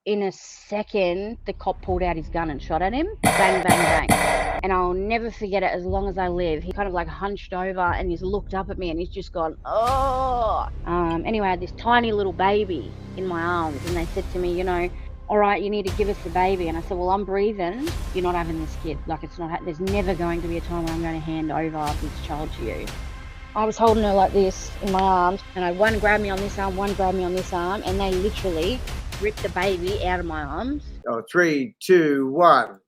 in a second, the cop pulled out his gun and shot at him. Bang, bang, bang. And I'll never forget it as long as I live. He kind of like hunched over and he's looked up at me and he's just gone, oh. Anyway, I had this tiny little baby in my arms and they said to me, all right, you need to give us the baby. And I said, well, I'm breathing. You're not having this kid. Like, it's not, there's never going to be a time when I'm going to hand over this child to you. I was holding her like this in my arms, and one grabbed me on this arm, one grabbed me on this arm, and they literally ripped the baby out of my arms. Oh, 3, 2, 1.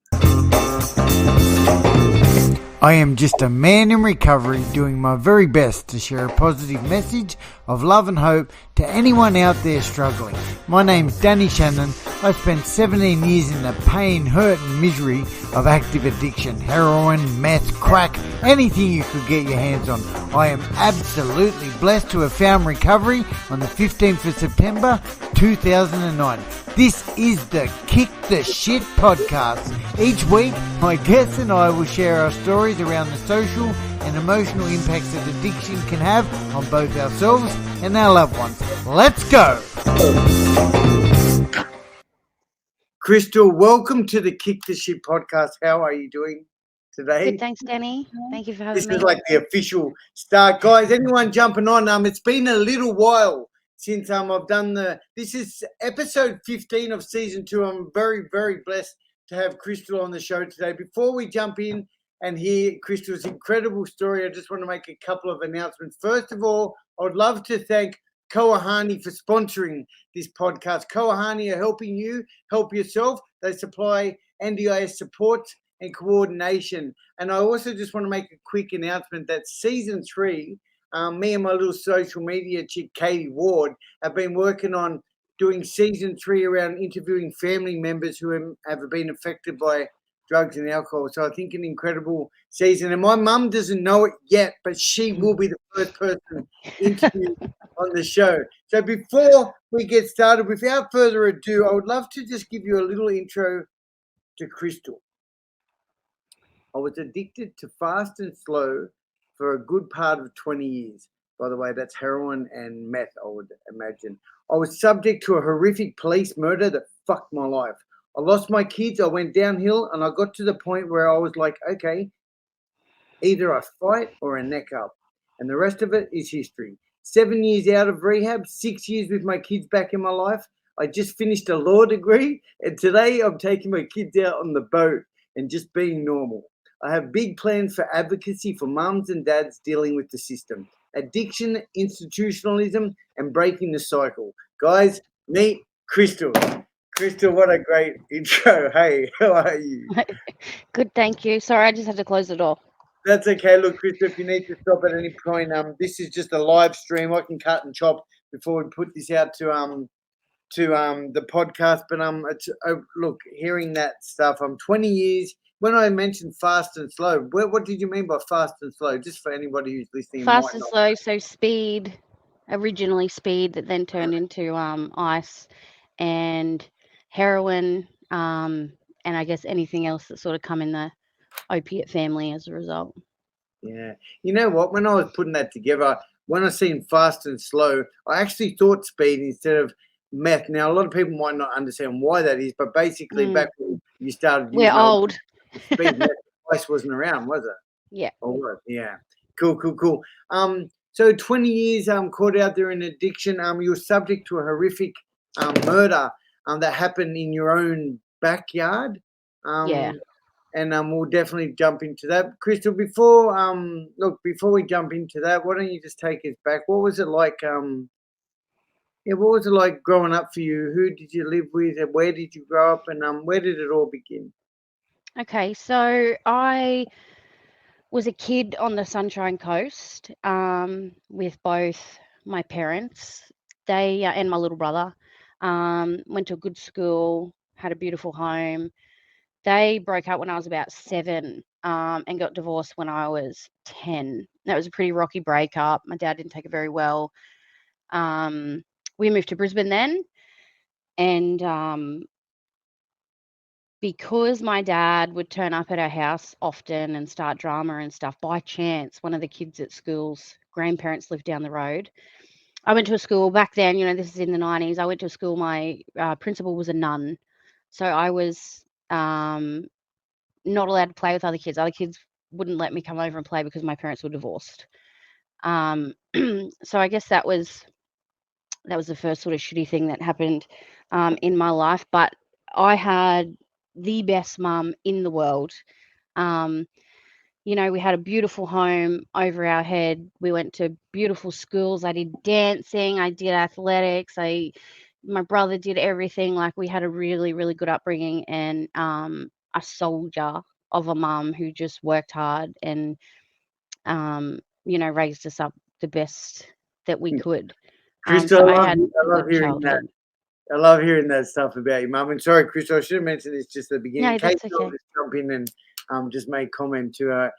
I am just a man in recovery doing my very best to share a positive message of love and hope to anyone out there struggling. My name's Danny Shannon. I spent 17 years in the pain, hurt and misery of active addiction, heroin, meth, crack, anything you could get your hands on. I am absolutely blessed to have found recovery on the 15th of September 2009. This is the Kick the Shit podcast. Each week, my guests and I will share our stories around the social and emotional impacts that addiction can have on both ourselves and our loved ones. Let's go! Krystal, welcome to the Kick the Shit podcast. How are you doing today? Good, thanks, Danny. Thank you for having me. This is like the official start. Guys, anyone jumping on? It's been a little while since I've done this is episode 15 of season 2. I'm very, very blessed to have Krystal on the show today. Before we jump in and hear Krystal's incredible story, I just want to make a couple of announcements. First of all, I would love to thank Kohani for sponsoring this podcast. Kohani are helping you help yourself. They supply NDIS support and coordination. And I also just want to make a quick announcement that season 3, me and my little social media chick, Katie Ward, have been working on doing season 3 around interviewing family members who have been affected by drugs and alcohol. So I think an incredible season. And my mum doesn't know it yet, but she will be the first person interviewed on the show. So before we get started, without further ado, I would love to just give you a little intro to Krystal. I was addicted to fast and slow for a good part of 20 years. By the way, that's heroin and meth, I would imagine. I was subject to a horrific police murder that fucked my life. I lost my kids, I went downhill, and I got to the point where I was like, okay, either I fight or I neck up. And the rest of it is history. 7 years out of rehab, 6 years with my kids back in my life. I just finished a law degree, and today I'm taking my kids out on the boat and just being normal. I have big plans for advocacy for mums and dads dealing with the system. Addiction, institutionalism, and breaking the cycle. Guys, meet Krystal. Krystal, what a great intro. Hey, how are you? Good, thank you. Sorry, I just had to close the door. That's okay. Look, Krystal, if you need to stop at any point, this is just a live stream. I can cut and chop before we put this out to the podcast. But it's look, hearing that stuff. 20 years. When I mentioned fast and slow, what did you mean by fast and slow? Just for anybody who's listening. Fast and slow, so speed, originally speed that then turned into ice and heroin, and I guess anything else that sort of come in the opiate family as a result. Yeah. You know what? When I was putting that together, when I seen fast and slow, I actually thought speed instead of meth. Now, a lot of people might not understand why that is, but basically back when you started using We're old. Speed meth device wasn't around, was it? Yeah. Or what? Yeah. Cool. So 20 years caught out there in addiction. You were subject to a horrific murder that happened in your own backyard. Yeah. And we'll definitely jump into that. Krystal, before we jump into that, why don't you just take us back? What was it like? What was it like growing up for you? Who did you live with? And where did you grow up? And where did it all begin? Okay, so I was a kid on the Sunshine Coast with both my parents. They and my little brother went to a good school, had a beautiful home. They broke up when I was about 7 and got divorced when I was 10. That was a pretty rocky breakup. My dad didn't take it very well. We moved to Brisbane then, and because my dad would turn up at our house often and start drama and stuff, by chance, one of the kids at school's grandparents lived down the road. I went to a school back then, this is in the 90s. I went to a school, my principal was a nun. So I was not allowed to play with other kids. Other kids wouldn't let me come over and play because my parents were divorced. So I guess that was the first sort of shitty thing that happened in my life. But I had the best mum in the world. We had a beautiful home over our head. We went to beautiful schools. I did dancing. I did athletics. My brother did everything. Like, we had a really, really good upbringing, and a soldier of a mum who just worked hard and, raised us up the best that we could. Krystal, So I had I a love good hearing that. childhood. I love hearing that stuff about your mum. And sorry, Krystal, I should have mentioned this just at the beginning. No, Kate, that's I'll okay. just jump in and just make comment to her.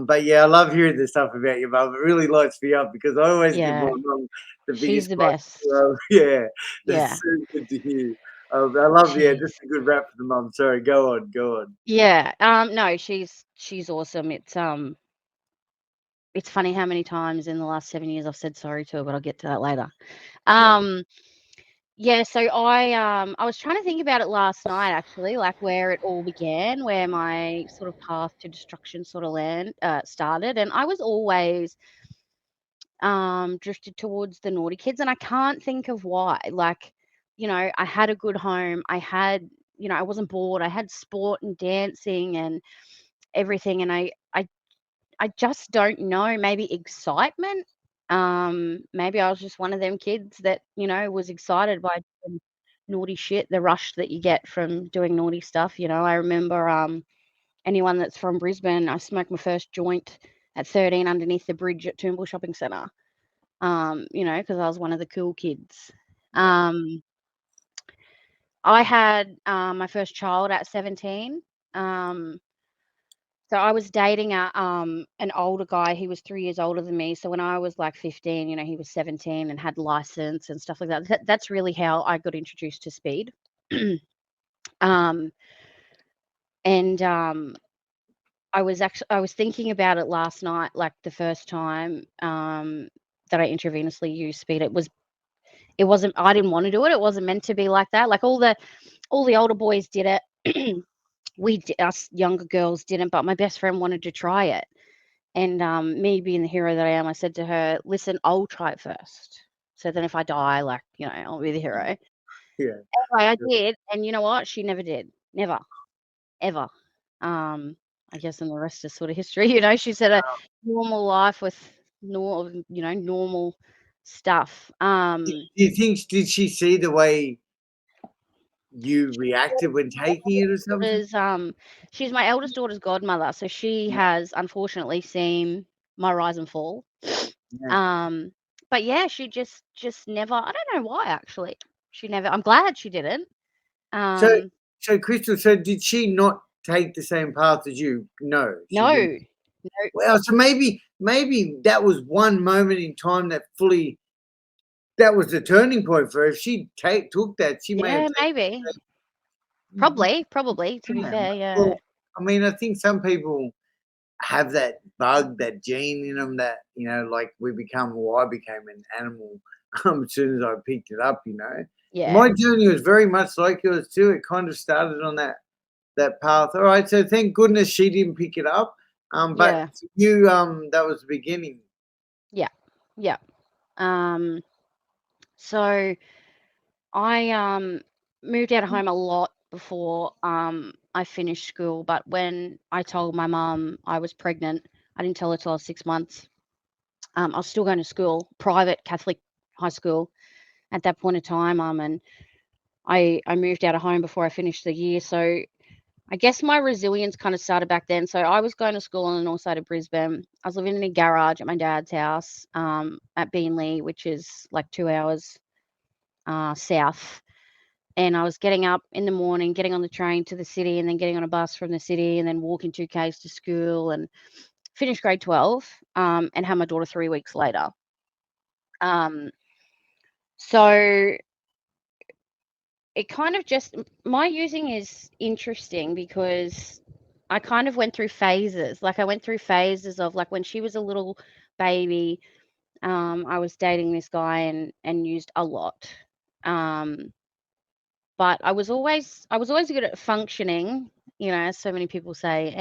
But yeah, I love hearing the stuff about your mum. It really lights me up because I always give my Yeah, mum the she's biggest the like, best. yeah, Yeah, that's so good to hear. I love, she just is. a good rap for the mum. Sorry, go on. Yeah. No, she's awesome. It's funny how many times in the last 7 years I've said sorry to her, but I'll get to that later. Yeah. Yeah, so I was trying to think about it last night, actually, like where it all began, where my sort of path to destruction sort of started, and I was always drifted towards the naughty kids, and I can't think of why. Like, I had a good home. I wasn't bored. I had sport and dancing and everything, and I just don't know, maybe excitement. Maybe I was just one of them kids that, was excited by doing naughty shit, the rush that you get from doing naughty stuff. I remember anyone that's from Brisbane, I smoked my first joint at 13 underneath the bridge at Toombul Shopping Centre. Because I was one of the cool kids. Um, I had my first child at 17. So I was dating an older guy. He was 3 years older than me. So when I was like 15, he was 17 and had license and stuff like that. That's really how I got introduced to speed. um, and I was thinking about it last night, like the first time that I intravenously used speed. I didn't want to do it. It wasn't meant to be like that. Like all the older boys did it. Us younger girls didn't, but my best friend wanted to try it. And me being the hero that I am, I said to her, "Listen, I'll try it first. So then if I die, like, I'll be the hero." Yeah. Anyway, I did, and you know what? She never did. Never, ever. I guess, and the rest is sort of history. She said a normal life with normal stuff. Do you think, did she see the way you reacted when taking it or something? She's my eldest daughter's godmother, so she has unfortunately seen my rise and fall. Yeah. But yeah, she just never. I don't know why, actually. She never. I'm glad she didn't. So, Um, Krystal, so did she not take the same path as you? No, she didn't. no, no, Well, so maybe that was one moment in time that was the turning point for her. If she took that, she may have yeah, taken maybe, that. probably. To be Yeah. fair, yeah, Well, I mean, I think some people have that bug, that gene in them that, like I became an animal as soon as I picked it up, yeah, My journey was very much like yours too. It kind of started on that path. All right, so thank goodness she didn't pick it up. But yeah, for you, that was the beginning. yeah, yeah. So I moved out of home a lot before I finished school, but when I told my mum I was pregnant, I didn't tell her till I was 6 months. I was still going to school, private Catholic high school at that point in time, and I moved out of home before I finished the year. So I guess my resilience kind of started back then. So I was going to school on the north side of Brisbane. I was living in a garage at my dad's house at Beanley, which is like 2 hours south. And I was getting up in the morning, getting on the train to the city, and then getting on a bus from the city, and then walking 2Ks to school, and finished grade 12 and had my daughter 3 weeks later. So it kind of just, my using is interesting because I kind of went through phases. Like I went through phases of like when she was a little baby, I was dating this guy and used a lot. But I was always good at functioning, as so many people say,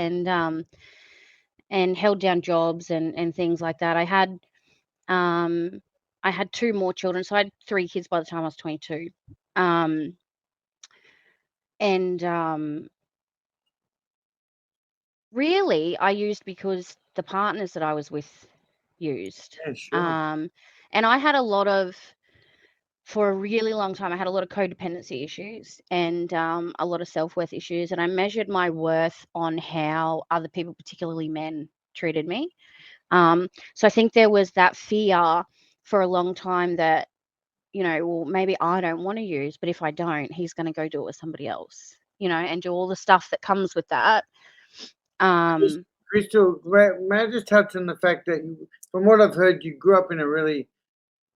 and held down jobs and things like that. I had 2 more children, so I had 3 kids by the time I was 22. And really, I used because the partners that I was with used. Yeah, sure. And I had for a really long time, I had a lot of codependency issues and a lot of self-worth issues. And I measured my worth on how other people, particularly men, treated me. So I think there was that fear for a long time that, well, maybe I don't want to use, but if I don't, he's going to go do it with somebody else, and do all the stuff that comes with that. Krystal, may I just touch on the fact that, from what I've heard, you grew up in a really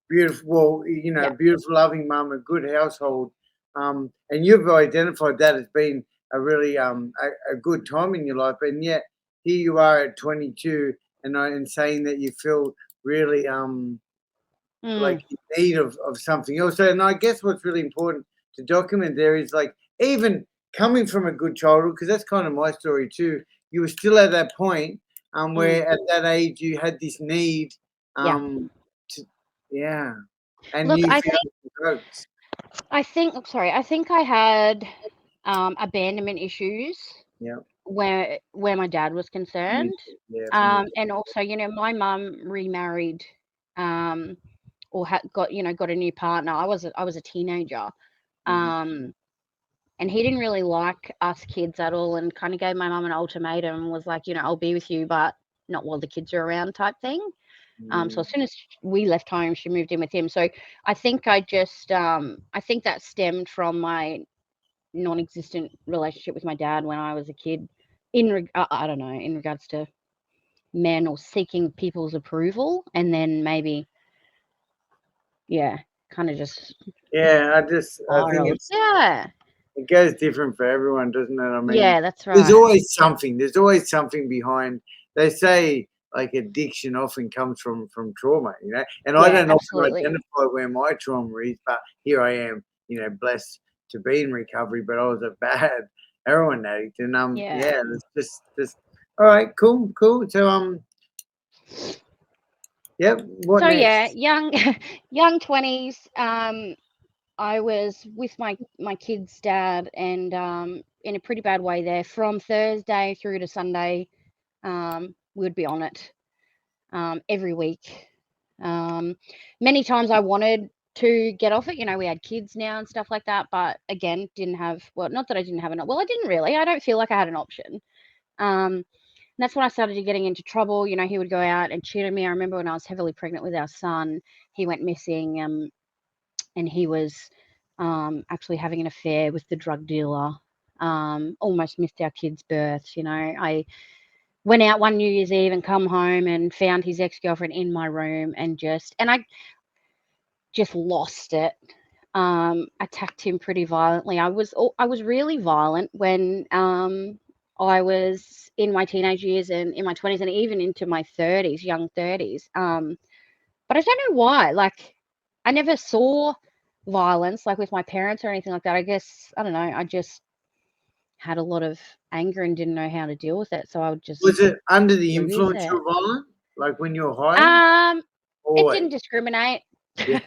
beautiful, Yeah. beautiful, loving mum, a good household, and you've identified that as being a really a good time in your life, and yet here you are at 22, and saying that you feel really like in need of something else. And I guess what's really important to document there is, like, even coming from a good childhood, because that's kind of my story too. You were still at that point where at that age you had this need to, yeah, and Look, you I found the drugs. I think I had abandonment issues Yeah, where my dad was me concerned. too. Yeah, me too. And also, my mum remarried, or got a new partner. I was a teenager. Mhm. And he didn't really like us kids at all, and kind of gave my mum an ultimatum and was like, I'll be with you, but not while the kids are around, type thing. So as soon as we left home, she moved in with him. So I think I think that stemmed from my non-existent relationship with my dad when I was a kid. I don't know, in regards to men or seeking people's approval, and then maybe, kind of just Yeah, I think spiraled. Yeah, it goes different for everyone, doesn't it? I mean, yeah, that's there's right. always something. There's always something behind. They say, like, addiction often comes from trauma, And I Yeah, don't often absolutely. identify where my trauma is, but here I am, blessed to be in recovery. But I was a bad heroin addict, and Yeah. yeah, it's just all right, cool. So yep. What So yeah, next? young 20s. I was with my kid's dad, and in a pretty bad way there. From Thursday through to Sunday, we'd be on it every week. Many times I wanted to get off it. We had kids now and stuff like that, but again, didn't have. Well, not that I didn't have I didn't really. I don't feel like I had an option. And that's when I started getting into trouble. He would go out and cheat on me. I remember when I was heavily pregnant with our son, he went missing, and he was actually having an affair with the drug dealer. Almost missed our kid's birth. I went out one New Year's Eve and come home and found his ex-girlfriend in my room, and I just lost it. Attacked him pretty violently. I was really violent when I was in my teenage years and in my 20s and even into my 30s, young 30s. But I don't know why. Like, I never saw violence like with my parents or anything like that. I guess, I don't know, I just had a lot of anger and didn't know how to deal with it. So I would Was just it under the live with influence it. you're violent, like when you're high? It didn't Always. discriminate. Yeah.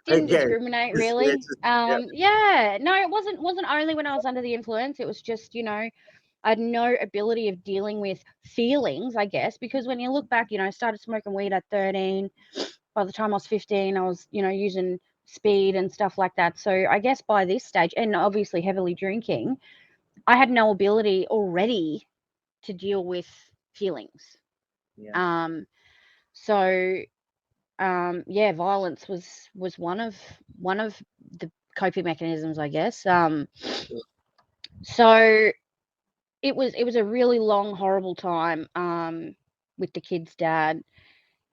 Didn't Okay. discriminate Yeah. really. Yeah. Yeah, no, it wasn't only when I was under the influence. It was just, I had no ability of dealing with feelings, I guess, because when you look back, I started smoking weed at 13. By the time I was 15, I was, using speed and stuff like that. So I guess by this stage, and obviously heavily drinking, I had no ability already to deal with feelings. Yeah. So yeah, violence was one of the coping mechanisms, I guess. So it was a really long, horrible time with the kid's dad.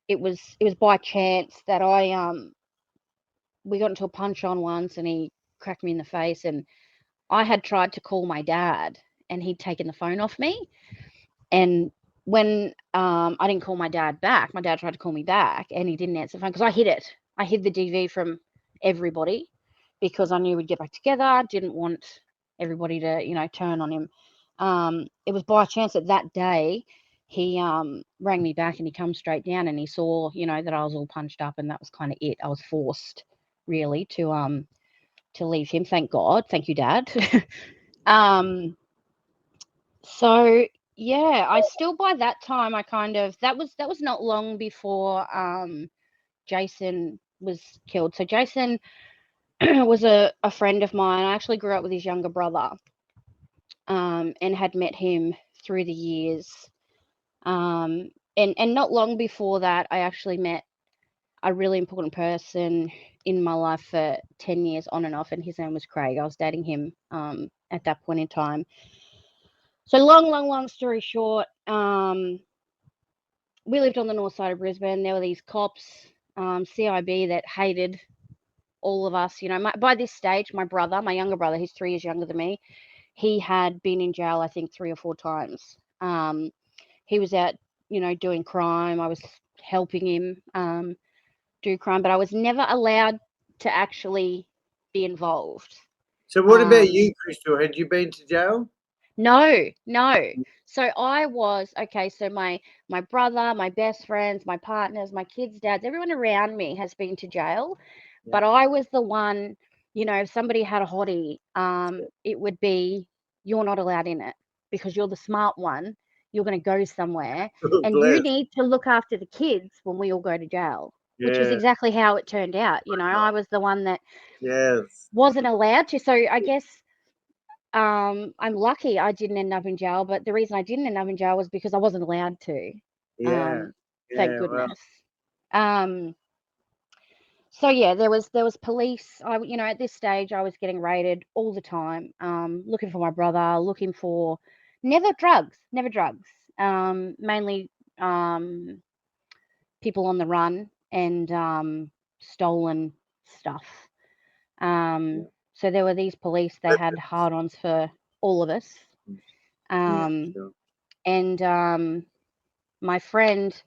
It was by chance that we got into a punch on once, and he cracked me in the face, and I had tried to call my dad, and he'd taken the phone off me, and when I didn't call my dad back, my dad tried to call me back and he didn't answer the phone because I hid it. I hid the DV from everybody because I knew we'd get back together. Didn't want everybody to, you know, turn on him. It was by chance that day he rang me back and he come straight down and he saw, you know, that I was all punched up, and that was kind of it. I was forced really to leave him. Thank God. Thank you, Dad. So yeah, I still, by that time, I kind of, that was not long before Jason was killed. So Jason was a friend of mine. I actually grew up with his younger brother, and had met him through the years. And not long before that, I actually met a really important person in my life for 10 years on and off, and his name was Craig. I was dating him at that point in time. So long story short, we lived on the north side of Brisbane. There were these cops, CIB, that hated all of us. You know, by this stage, my younger brother, he's 3 years younger than me, he had been in jail, I think, 3 or 4 times. He was out, you know, doing crime. I was helping him do crime, but I was never allowed to actually be involved. So what about you, Krystal? Had you been to jail? No. So I was, okay, so my brother, my best friends, my partners, my kids' dads, everyone around me has been to jail. Yeah. But I was the one, you know, if somebody had a hottie, it would be, you're not allowed in it because you're the smart one. You're going to go somewhere and you need to look after the kids when we all go to jail, which is exactly how it turned out. You know, I was the one that wasn't allowed to. So I guess I'm lucky I didn't end up in jail, but the reason I didn't end up in jail was because I wasn't allowed to. Thank goodness. Well. So yeah, there was police. You know, at this stage I was getting raided all the time, looking for my brother, looking for never drugs, mainly people on the run and stolen stuff. So there were these police, they had hard-ons for all of us. And my friend,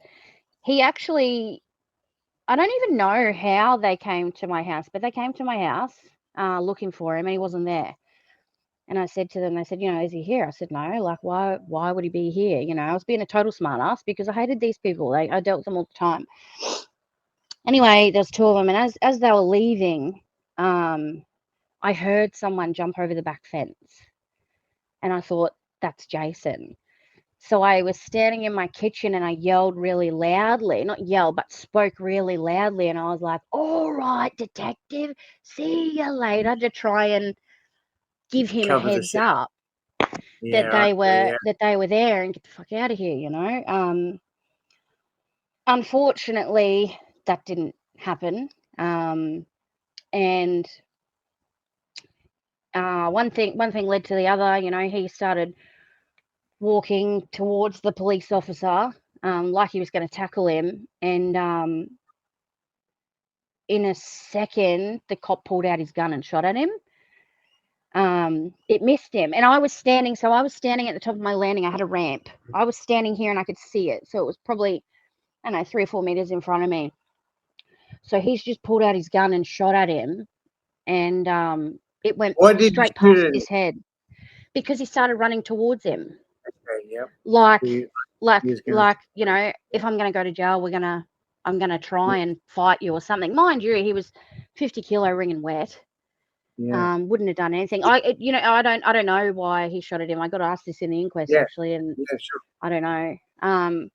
he actually, I don't even know how they came to my house, but they came to my house looking for him and he wasn't there. And I said to them, they said, you know, is he here? I said, no, like, why would he be here? You know, I was being a total smartass because I hated these people. I dealt with them all the time. Anyway, there's 2 of them. And as they were leaving, I heard someone jump over the back fence. And I thought, that's Jason. So I was standing in my kitchen and I yelled really loudly, not yelled, but spoke really loudly. And I was like, all right, detective, see you later, to try and give him a heads up that they were there and get the fuck out of here, you know. Unfortunately, that didn't happen. And one thing led to the other. You know, he started walking towards the police officer like he was going to tackle him, and in a second the cop pulled out his gun and shot at him. It missed him, and I was standing at the top of my landing. I had a ramp. I was standing here and I could see it, so it was probably, I don't know, 3 or 4 meters in front of me. So he's just pulled out his gun and shot at him, and it went straight past his head because he started running towards him. Like, you know, if I'm going to go to jail, I'm going to try and fight you or something. Mind you, he was 50 kilo wringing wet. Wouldn't have done anything. I don't know why he shot at him. I got asked this in the inquest actually, and I don't know.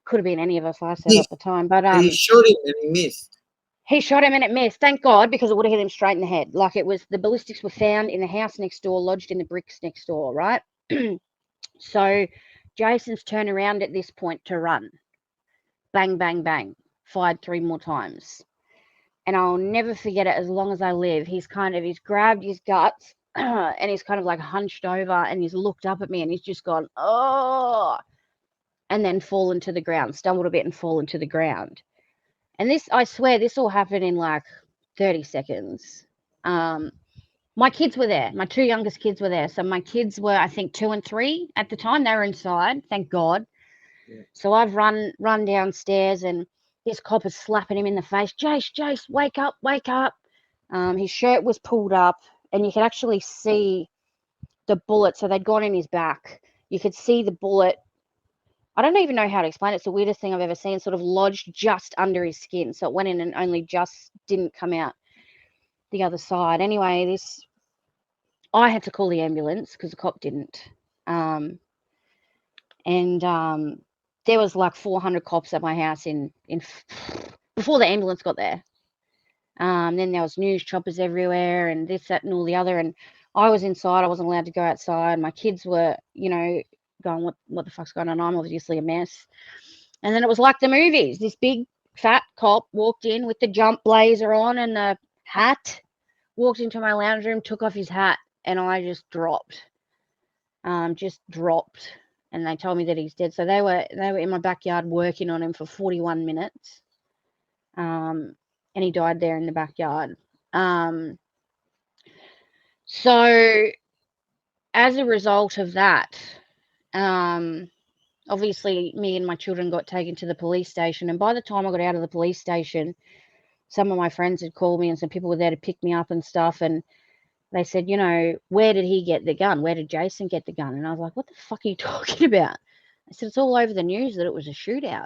Could have been any of us, I said at the time. But he shot him and he missed. He shot him and it missed. Thank God, because it would have hit him straight in the head. Like, it was, the ballistics were found in the house next door, lodged in the bricks next door, right? So Jason's turned around at this point to run. Bang, bang, bang. Fired 3 more times. And I'll never forget it as long as I live. He's grabbed his guts and he's kind of like hunched over and he's looked up at me and he's just gone, oh, and then fallen to the ground, stumbled a bit and fallen to the ground. And this, I swear, this all happened in like 30 seconds. My kids were there. My 2 youngest kids were there. So my kids were, I think, 2 and 3 at the time. They were inside, thank God. Yeah. So I've run downstairs, and this cop is slapping him in the face. Jace, wake up, wake up. His shirt was pulled up, and you could actually see the bullet. So they'd gone in his back. You could see the bullet. I don't even know how to explain it. It's the weirdest thing I've ever seen, sort of lodged just under his skin. So it went in and only just didn't come out the other side. Anyway, I had to call the ambulance because the cop didn't. There was like 400 cops at my house in before the ambulance got there. Then there was news choppers everywhere and this, that, and all the other. And I was inside. I wasn't allowed to go outside. My kids were, going, what the fuck's going on? I'm obviously a mess. And then it was like the movies. This big fat cop walked in with the jump blazer on and the hat, walked into my lounge room, took off his hat, and I just dropped. And they told me that he's dead. So they were in my backyard working on him for 41 minutes. And he died there in the backyard. So as a result of that, obviously me and my children got taken to the police station. And by the time I got out of the police station, some of my friends had called me and some people were there to pick me up and stuff. And they said, where did he get the gun? Where did Jason get the gun? And I was like, what the fuck are you talking about? I said, it's all over the news that it was a shootout.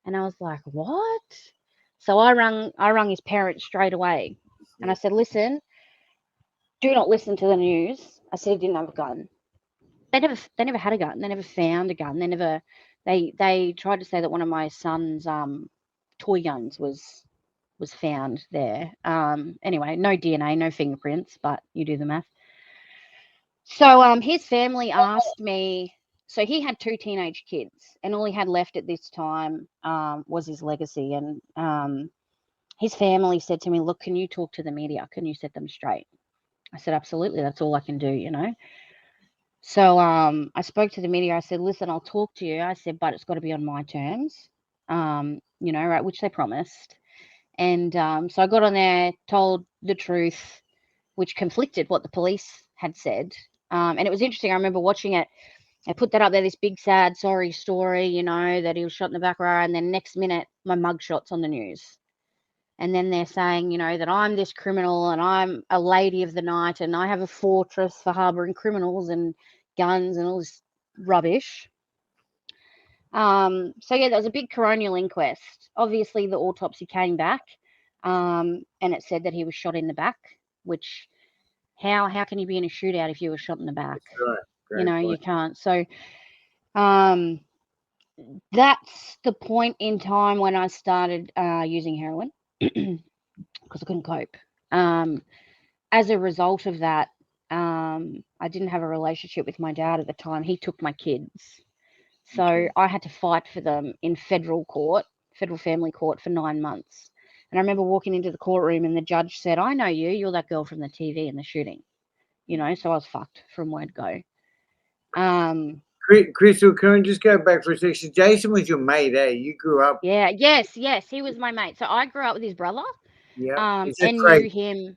And I was like, what? So I rung his parents straight away. And I said, listen, do not listen to the news. I said he didn't have a gun. They never had a gun. They never found a gun. They tried to say that one of my son's toy guns was found there. Anyway, no DNA, no fingerprints, but you do the math. So his family asked me, so he had 2 teenage kids, and all he had left at this time was his legacy. And his family said to me, look, can you talk to the media? Can you set them straight? I said, absolutely. That's all I can do, So I spoke to the media. I said, listen, I'll talk to you. I said, but it's got to be on my terms, right, which they promised. And so I got on there, told the truth, which conflicted what the police had said. And it was interesting. I remember watching it. I put that up there, this big, sad, sorry story, that he was shot in the back row. And then next minute, my mugshot's on the news. And then they're saying, that I'm this criminal and I'm a lady of the night and I have a fortress for harboring criminals and guns and all this rubbish. So yeah, there was a big coronial inquest. Obviously, the autopsy came back, and it said that he was shot in the back. Which, how can you be in a shootout if you were shot in the back? Right. You can't. So, that's the point in time when I started using heroin because I couldn't cope. As a result of that, I didn't have a relationship with my dad at the time. He took my kids. So I had to fight for them in federal family court for 9 months. And I remember walking into the courtroom and the judge said, I know you. You're that girl from the TV in the shooting. So I was fucked from word go. Krystal, can I just go back for a second? Jason was your mate, eh? You grew up. Yeah, yes, he was my mate. So I grew up with his brother. Yeah. And knew him.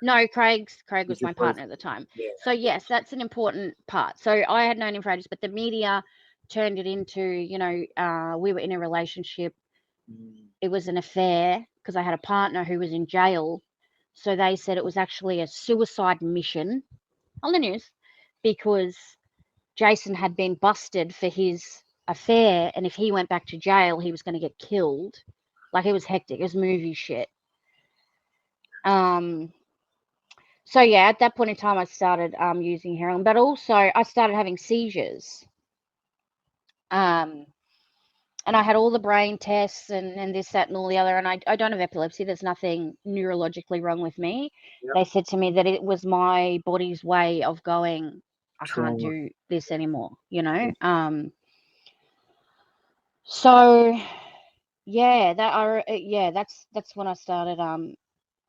No, Craig was my partner at the time. Yeah. So yes, that's an important part. So I had known him for ages, but the media turned it into, we were in a relationship. It was an affair because I had a partner who was in jail. So they said it was actually a suicide mission on the news because Jason had been busted for his affair. And if he went back to jail, he was going to get killed. Like, it was hectic. It was movie shit. So yeah, at that point in time, I started using heroin, but also I started having seizures. And I had all the brain tests and this, that, and all the other. And I don't have epilepsy. There's nothing neurologically wrong with me. Yep. They said to me that it was my body's way of going, I can't do this anymore, So yeah, that's when I started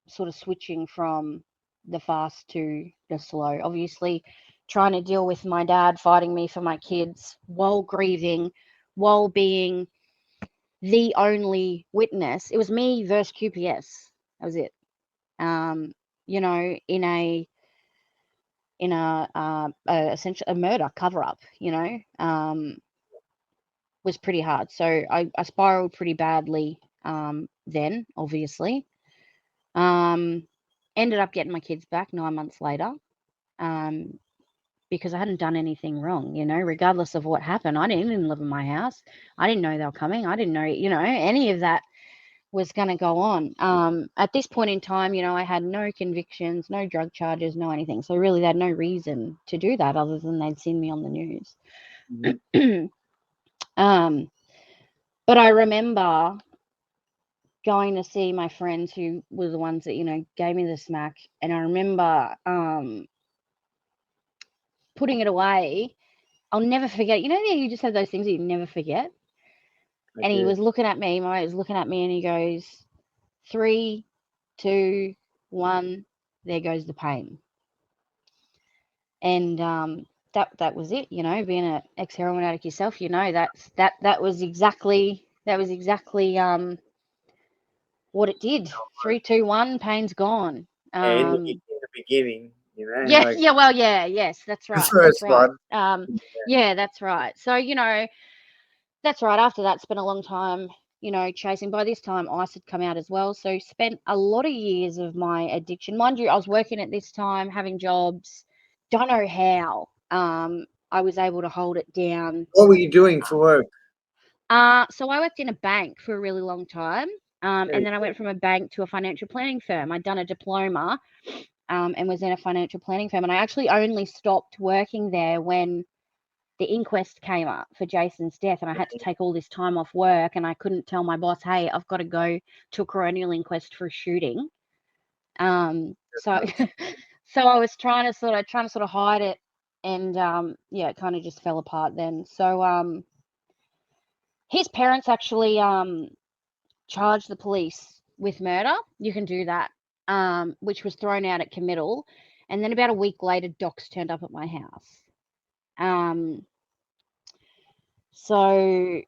sort of switching from the fast to the slow. Obviously, trying to deal with my dad fighting me for my kids while grieving, while being the only witness. It was me versus QPS. That was it. In a essentially a murder cover up. was pretty hard. So I spiraled pretty badly then, obviously. Ended up getting my kids back 9 months later because I hadn't done anything wrong, regardless of what happened. I didn't even live in my house. I didn't know they were coming. I didn't know, any of that was going to go on. At this point in time, I had no convictions, no drug charges, no anything. So really, they had no reason to do that other than they'd seen me on the news. Mm-hmm. But I remember going to see my friends who were the ones that, gave me the smack. And I remember putting it away. I'll never forget. You just have those things that you never forget. And he was looking at me. My mate was looking at me, and he goes, 3, 2, 1, there goes the pain. And that was it. Being an ex-heroin addict yourself, that was exactly what it did. 3, 2, 1, pain's gone. And in the beginning, Yeah, yes, that's right. First one. Yeah, that's right. So, that's right. After that, spent a long time, chasing. By this time, ice had come out as well. So spent a lot of years of my addiction. Mind you, I was working at this time, having jobs. Don't know how I was able to hold it down. What were you doing for work? So I worked in a bank for a really long time. And then I went from a bank to a financial planning firm. I'd done a diploma and was in a financial planning firm. And I actually only stopped working there when the inquest came up for Jason's death, and I had to take all this time off work, and I couldn't tell my boss, hey, I've got to go to a coronial inquest for a shooting. So I was trying to sort of hide it, and it kind of just fell apart then. So his parents actually charged the police with murder. You can do that, which was thrown out at committal. And then about a week later, docs turned up at my house. So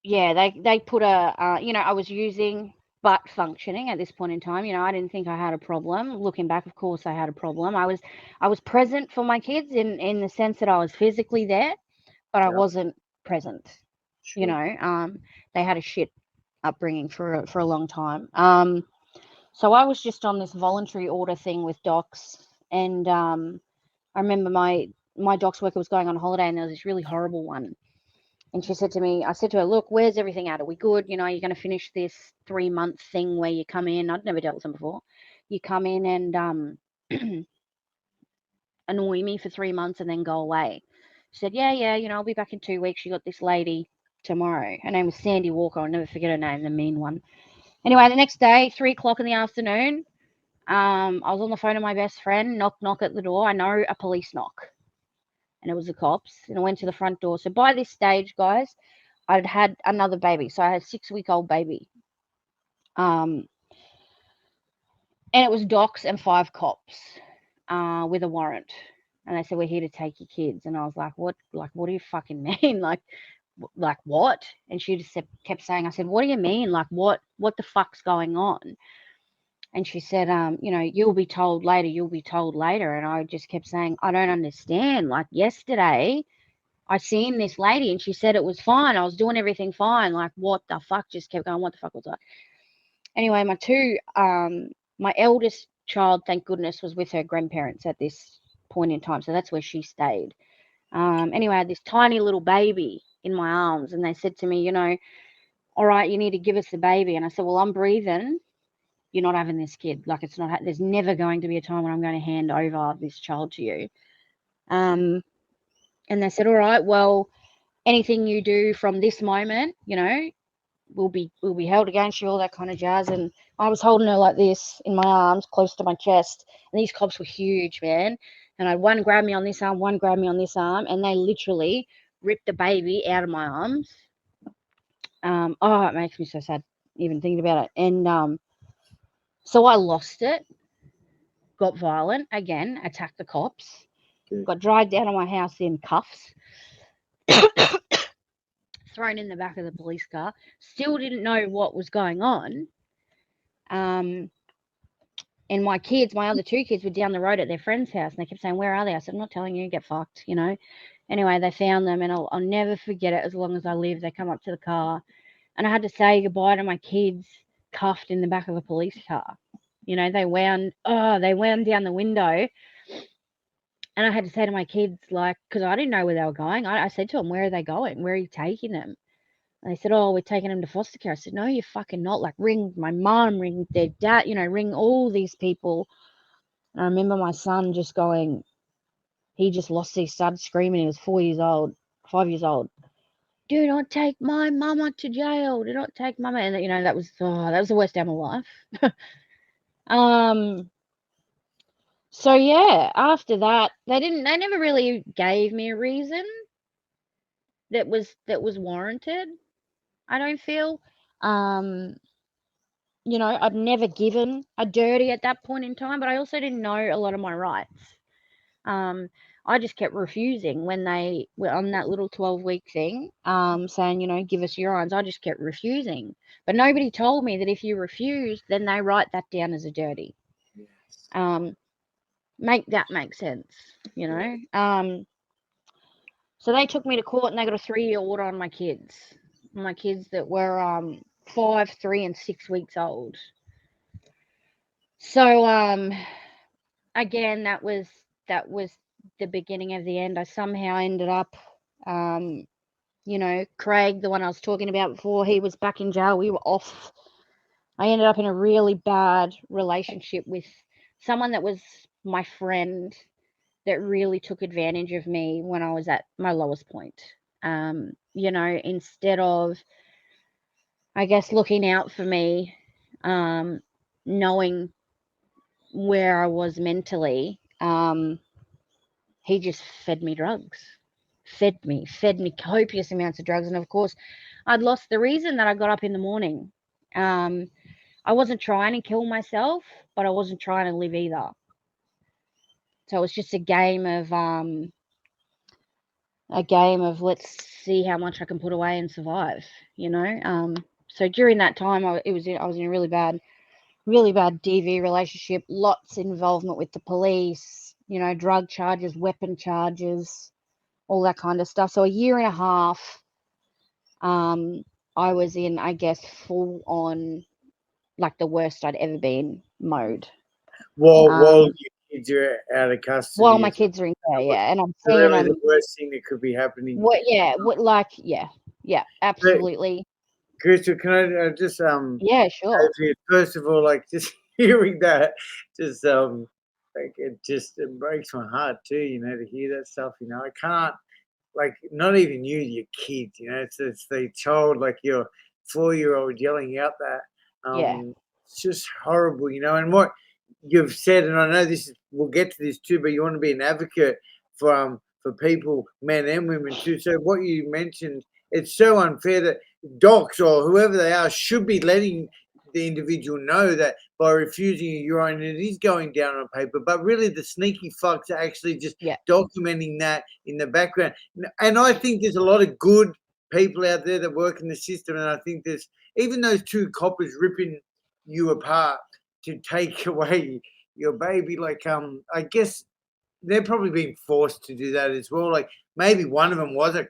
yeah, they put I was using but functioning at this point in time. I didn't think I had a problem. Looking back, of course, I had a problem. I was present for my kids in the sense that I was physically there, but I wasn't present. Sure. They had a shit upbringing for a long time. So I was just on this voluntary order thing with docs, and I remember my docs worker was going on holiday, and there was this really horrible one. And she said to me, I said to her, look, where's everything at? Are we good? You're going to finish this 3-month thing where you come in. I'd never dealt with them before. You come in and annoy me for 3 months and then go away. She said, yeah, I'll be back in 2 weeks. You got this lady tomorrow. Her name was Sandy Walker. I'll never forget her name, the mean one. Anyway, the next day, 3:00 in the afternoon, I was on the phone to my best friend, knock at the door. I know a police knock. And it was the cops. And I went to the front door. So by this stage, guys, I'd had another baby. So I had a 6-week-old baby. And it was docs and 5 cops with a warrant. And they said, we're here to take your kids. And I was like, what? Like, what do you fucking mean? Like what? And she just kept saying, I said, what do you mean? Like, what the fuck's going on? And she said, you'll be told later. And I just kept saying, I don't understand. Like yesterday, I seen this lady and she said it was fine. I was doing everything fine. Like, what the fuck? Just kept going, what the fuck was that? Anyway, my eldest child, thank goodness, was with her grandparents at this point in time. So that's where she stayed. Anyway, I had this tiny little baby in my arms, and they said to me, all right, you need to give us the baby. And I said, well, I'm breathing. You're not having this kid. Like, it's not, there's never going to be a time when I'm going to hand over this child to you. And they said, all right, well, anything you do from this moment, will be held against you, all that kind of jazz. And I was holding her like this in my arms, close to my chest. And these cops were huge, man. And I had one grab me on this arm, one grab me on this arm, and they literally ripped the baby out of my arms. It makes me so sad even thinking about it. And so I lost it, got violent again, attacked the cops, got dragged out of my house in cuffs, thrown in the back of the police car, still didn't know what was going on. And my kids, my other 2 kids, were down the road at their friend's house, and they kept saying, "Where are they?" I said, "I'm not telling you. Get fucked," you know. Anyway, they found them, and I'll never forget it as long as I live. They come up to the car, and I had to say goodbye to my kids cuffed in the back of a police car. You know, they wound down the window, and I had to say to my kids, like, because I didn't know where they were going. I said to them, "Where are they going? Where are you taking them?" And they said, "Oh, we're taking them to foster care." I said, "No, you're fucking not. Like, ring my mum, ring their dad, you know, ring all these people." And I remember my son just going, he just lost, he started screaming. He was 5 years old. "Do not take my mama to jail. Do not take mama." And, you know, that was the worst day of my life. So yeah, after that, they never really gave me a reason that was warranted. I don't feel, you know, I'd never given a dirty at that point in time, but I also didn't know a lot of my rights. I just kept refusing when they were on that little 12-week thing, saying, you know, "Give us urines." I just kept refusing. But nobody told me that if you refuse, then they write that down as a dirty. Yes. Make that make sense, you know? So they took me to court, and they got a 3-year order on my kids that were 5, 3, and 6 weeks old. So again, that was the beginning of the end. I somehow ended up, you know, Craig, the one I was talking about before, he was back in jail. We were off. I ended up in a really bad relationship with someone that was my friend that really took advantage of me when I was at my lowest point. You know, instead of, I guess, looking out for me, knowing where I was mentally, he just fed me drugs. Fed me copious amounts of drugs. And of course, I'd lost the reason that I got up in the morning. I wasn't trying to kill myself, but I wasn't trying to live either. So it was just a game of let's see how much I can put away and survive, you know. So during that time, I was in a really bad DV relationship, lots of involvement with the police, you know, drug charges, weapon charges, all that kind of stuff. So a year and a half, I was in, I guess, full on, like, the worst I'd ever been mode. While your kids are out of custody. While my kids are in there, yeah. And I'm seeing really the worst thing that could be happening. Yeah, absolutely. Krystal, can I just Yeah, sure. First of all, like, just hearing that, just like, it breaks my heart too, you know, to hear that stuff. You know, I can't, like, not even you, your kids, you know, it's the child, like your 4-year-old yelling out that. Yeah. It's just horrible, you know. And what you've said, and I know we'll get to this too, but you want to be an advocate for people, men and women too. So what you mentioned, it's so unfair that docs or whoever they are should be letting the individual know that by refusing a urine, it is going down on paper. But really, the sneaky fucks are actually just documenting that in the background. And I think there's a lot of good people out there that work in the system. And I think there's even those 2 coppers ripping you apart to take away your baby. Like, I guess they're probably being forced to do that as well. Like, maybe one of them was a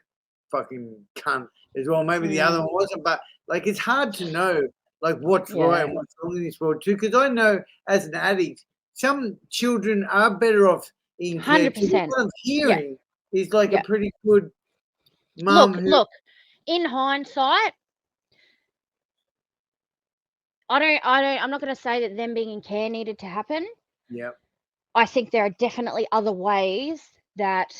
fucking cunt as well. Maybe the other one wasn't. But, like, it's hard to know, like, what's right and what's wrong in this world too. Because I know, as an addict, some children are better off in care. 100%. What I'm hearing is like a pretty good mum. Look, in hindsight, I'm not going to say that them being in care needed to happen. Yep. I think there are definitely other ways that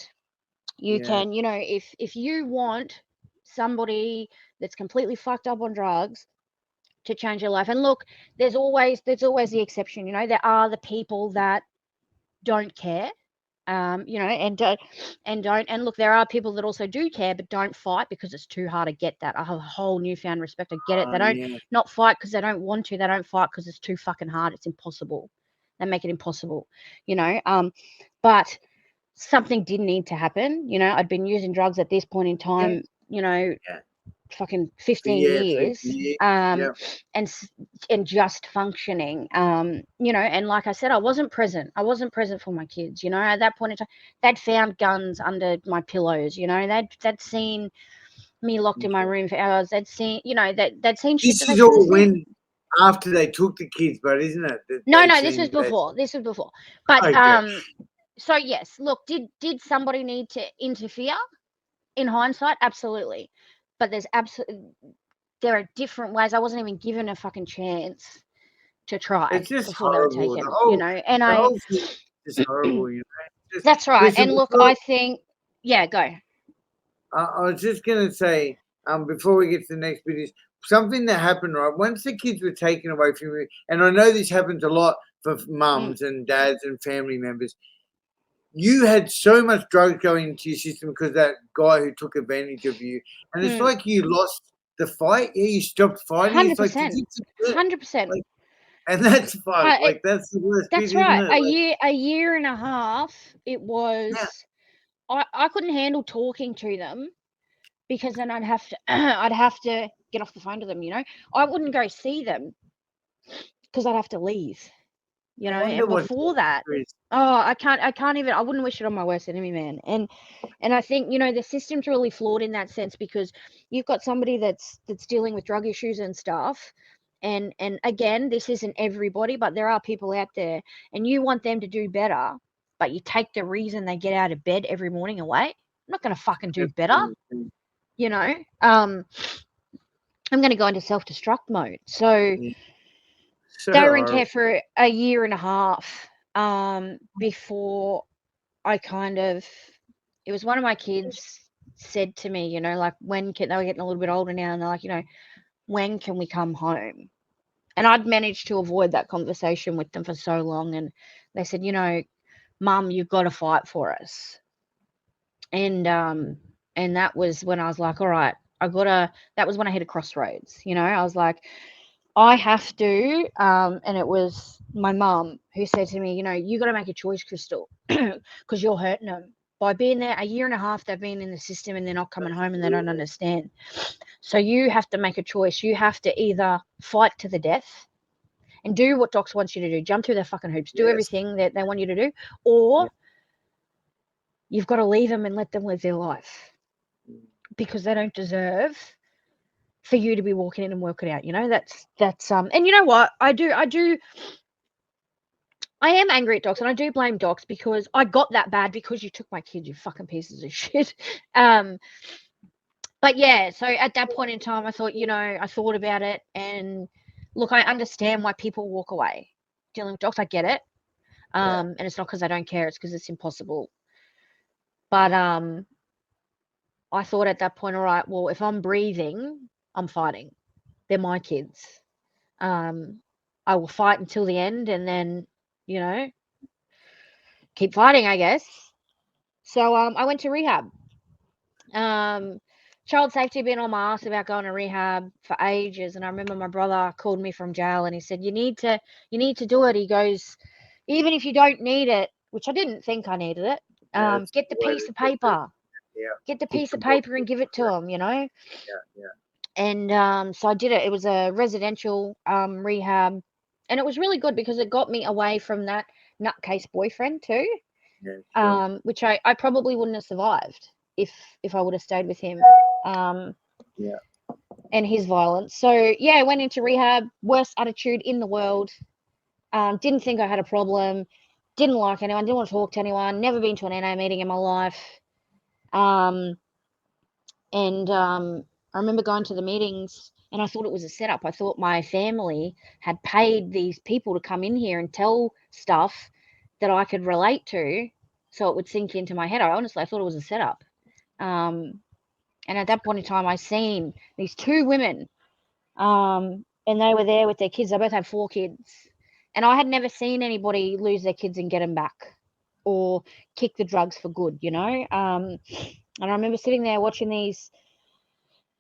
you can, you know, if you want somebody that's completely fucked up on drugs to change your life. And look, there's always the exception, you know. There are the people that don't care, you know, and don't. And look, there are people that also do care but don't fight because it's too hard to get that. I have a whole newfound respect. I get it. They don't not fight because they don't want to. They don't fight because it's too fucking hard. It's impossible. They make it impossible, you know. But something did need to happen, you know. I'd been using drugs at this point in time, you know, fucking 15 Yeah, years, 50 years. and just functioning, you know. And like I said, I wasn't present for my kids, you know. At that point in time, they'd found guns under my pillows, you know. They'd seen me locked in my room for hours. They'd seen, you know, they'd seen shit This that they is shouldn't all have seen. when after they took the kids, but isn't it? No, this was before. But Okay. so yes, look, did somebody need to interfere? In hindsight, absolutely. But there are different ways. I wasn't even given a fucking chance to try It's just before they were horrible. taken, you know. And The whole thing is just horrible, you know. that's right. Krystal, And look, I think, yeah, go. I was just going to say, before we get to the next bit, is something that happened, right? Once the kids were taken away from you, and I know this happens a lot for mums and dads and family members, you had so much drugs going into your system because that guy who took advantage of you. And it's like you lost the fight. Yeah, you stopped fighting. It's like, 100%. Like, and that's fuck. Like, that's the worst That's bit, right. isn't it? A year and a half, it was... Yeah. I couldn't handle talking to them, because then I'd have to I'd have to get off the phone to them, you know. I wouldn't go see them because I'd have to leave, you know. And before that, I can't even, I wouldn't wish it on my worst enemy, man. And I think, you know, the system's really flawed in that sense, because you've got somebody that's dealing with drug issues and stuff. And again, this isn't everybody, but there are people out there, and you want them to do better, but you take the reason they get out of bed every morning away. I'm not going to fucking do better, you know. I'm going to go into self-destruct mode. So they were in care for a year and a half before I kind of... It was one of my kids said to me, you know, like, they were getting a little bit older now, and they're like, you know, when can we come home? And I'd managed to avoid that conversation with them for so long. And they said, you know, Mum, you've got to fight for us. And that was when I was like, all right, that was when I hit a crossroads, you know. I was like, I have to, and it was my mum who said to me, you know, you got to make a choice, Krystal, because you're hurting them. By being there a year and a half, they've been in the system and they're not coming home and they don't understand. So you have to make a choice. You have to either fight to the death and do what Docs wants you to do, jump through their fucking hoops, do everything that they want you to do, or you've got to leave them and let them live their life, because they don't deserve for you to be walking in and working out, you know. That's and you know what, I am angry at Docs, and I do blame Docs, because I got that bad because you took my kid, you fucking pieces of shit. But yeah, so at that point in time, I thought, you know, I thought about it, and look, I understand why people walk away dealing with Docs. I get it. And it's not because I don't care, it's because it's impossible. But I thought at that point, all right, well, if I'm breathing, I'm fighting. They're my kids. I will fight until the end, and then, you know, keep fighting, I guess. So I went to rehab. Child safety been on my ass about going to rehab for ages, and I remember my brother called me from jail and he said, you need to do it. He goes, even if you don't need it, which I didn't think I needed it, get the piece of paper. Get the piece of paper and give it to him, you know. And so I did it. It was a residential rehab, and it was really good because it got me away from that nutcase boyfriend too. Which I probably wouldn't have survived if I would have stayed with him. And his violence. So yeah, I went into rehab, worst attitude in the world. Didn't think I had a problem, didn't like anyone, didn't want to talk to anyone, never been to an NA meeting in my life. I remember going to the meetings, and I thought it was a setup. I thought my family had paid these people to come in here and tell stuff that I could relate to, so it would sink into my head. I thought it was a setup. And at that point in time, I seen these two women, and they were there with their kids. They both had 4 kids, and I had never seen anybody lose their kids and get them back, or kick the drugs for good, you know. And I remember sitting there watching these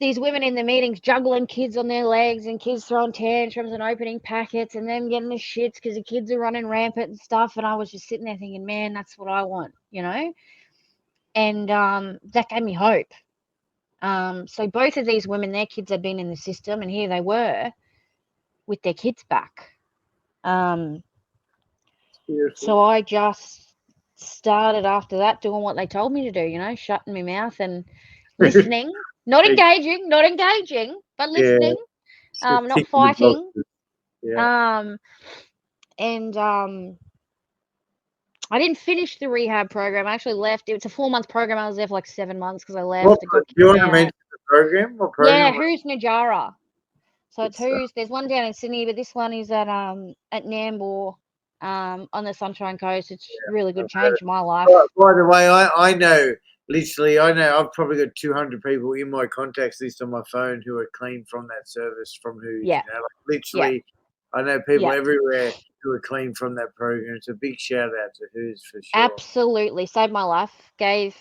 women in the meetings juggling kids on their legs, and kids throwing tantrums and opening packets, and them getting the shits because the kids are running rampant and stuff. And I was just sitting there thinking, man, that's what I want, you know. And that gave me hope. So both of these women, their kids had been in the system, and here they were with their kids back. So I just started after that doing what they told me to do, shutting my mouth and listening, not engaging, but listening, not fighting. And I didn't finish the rehab program. I actually left. It's a 4-month program. I was there for like 7 months because I left. Do you want to mention the program? What program? Yeah, Who's Najara. So it's Who's. There's one down in Sydney, but this one is at Nambour, on the Sunshine Coast. It's really good. Changed my life. By the way, I know. Literally, I've probably got 200 people in my contacts list on my phone who are clean from that service from Who's. Yeah. Literally, I know people everywhere who are clean from that program. It's a big shout out to Who's for sure. Absolutely. Saved my life. Gave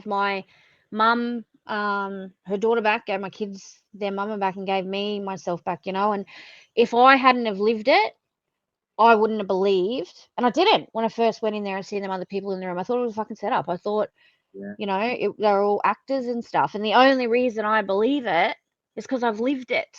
my mum her daughter back, gave my kids their mama back, and gave me myself back, and if I hadn't have lived it, I wouldn't have believed, and I didn't when I first went in there and seen them other people in the room. I thought it was a fucking setup. I thought, they're all actors and stuff, and the only reason I believe it is because I've lived it.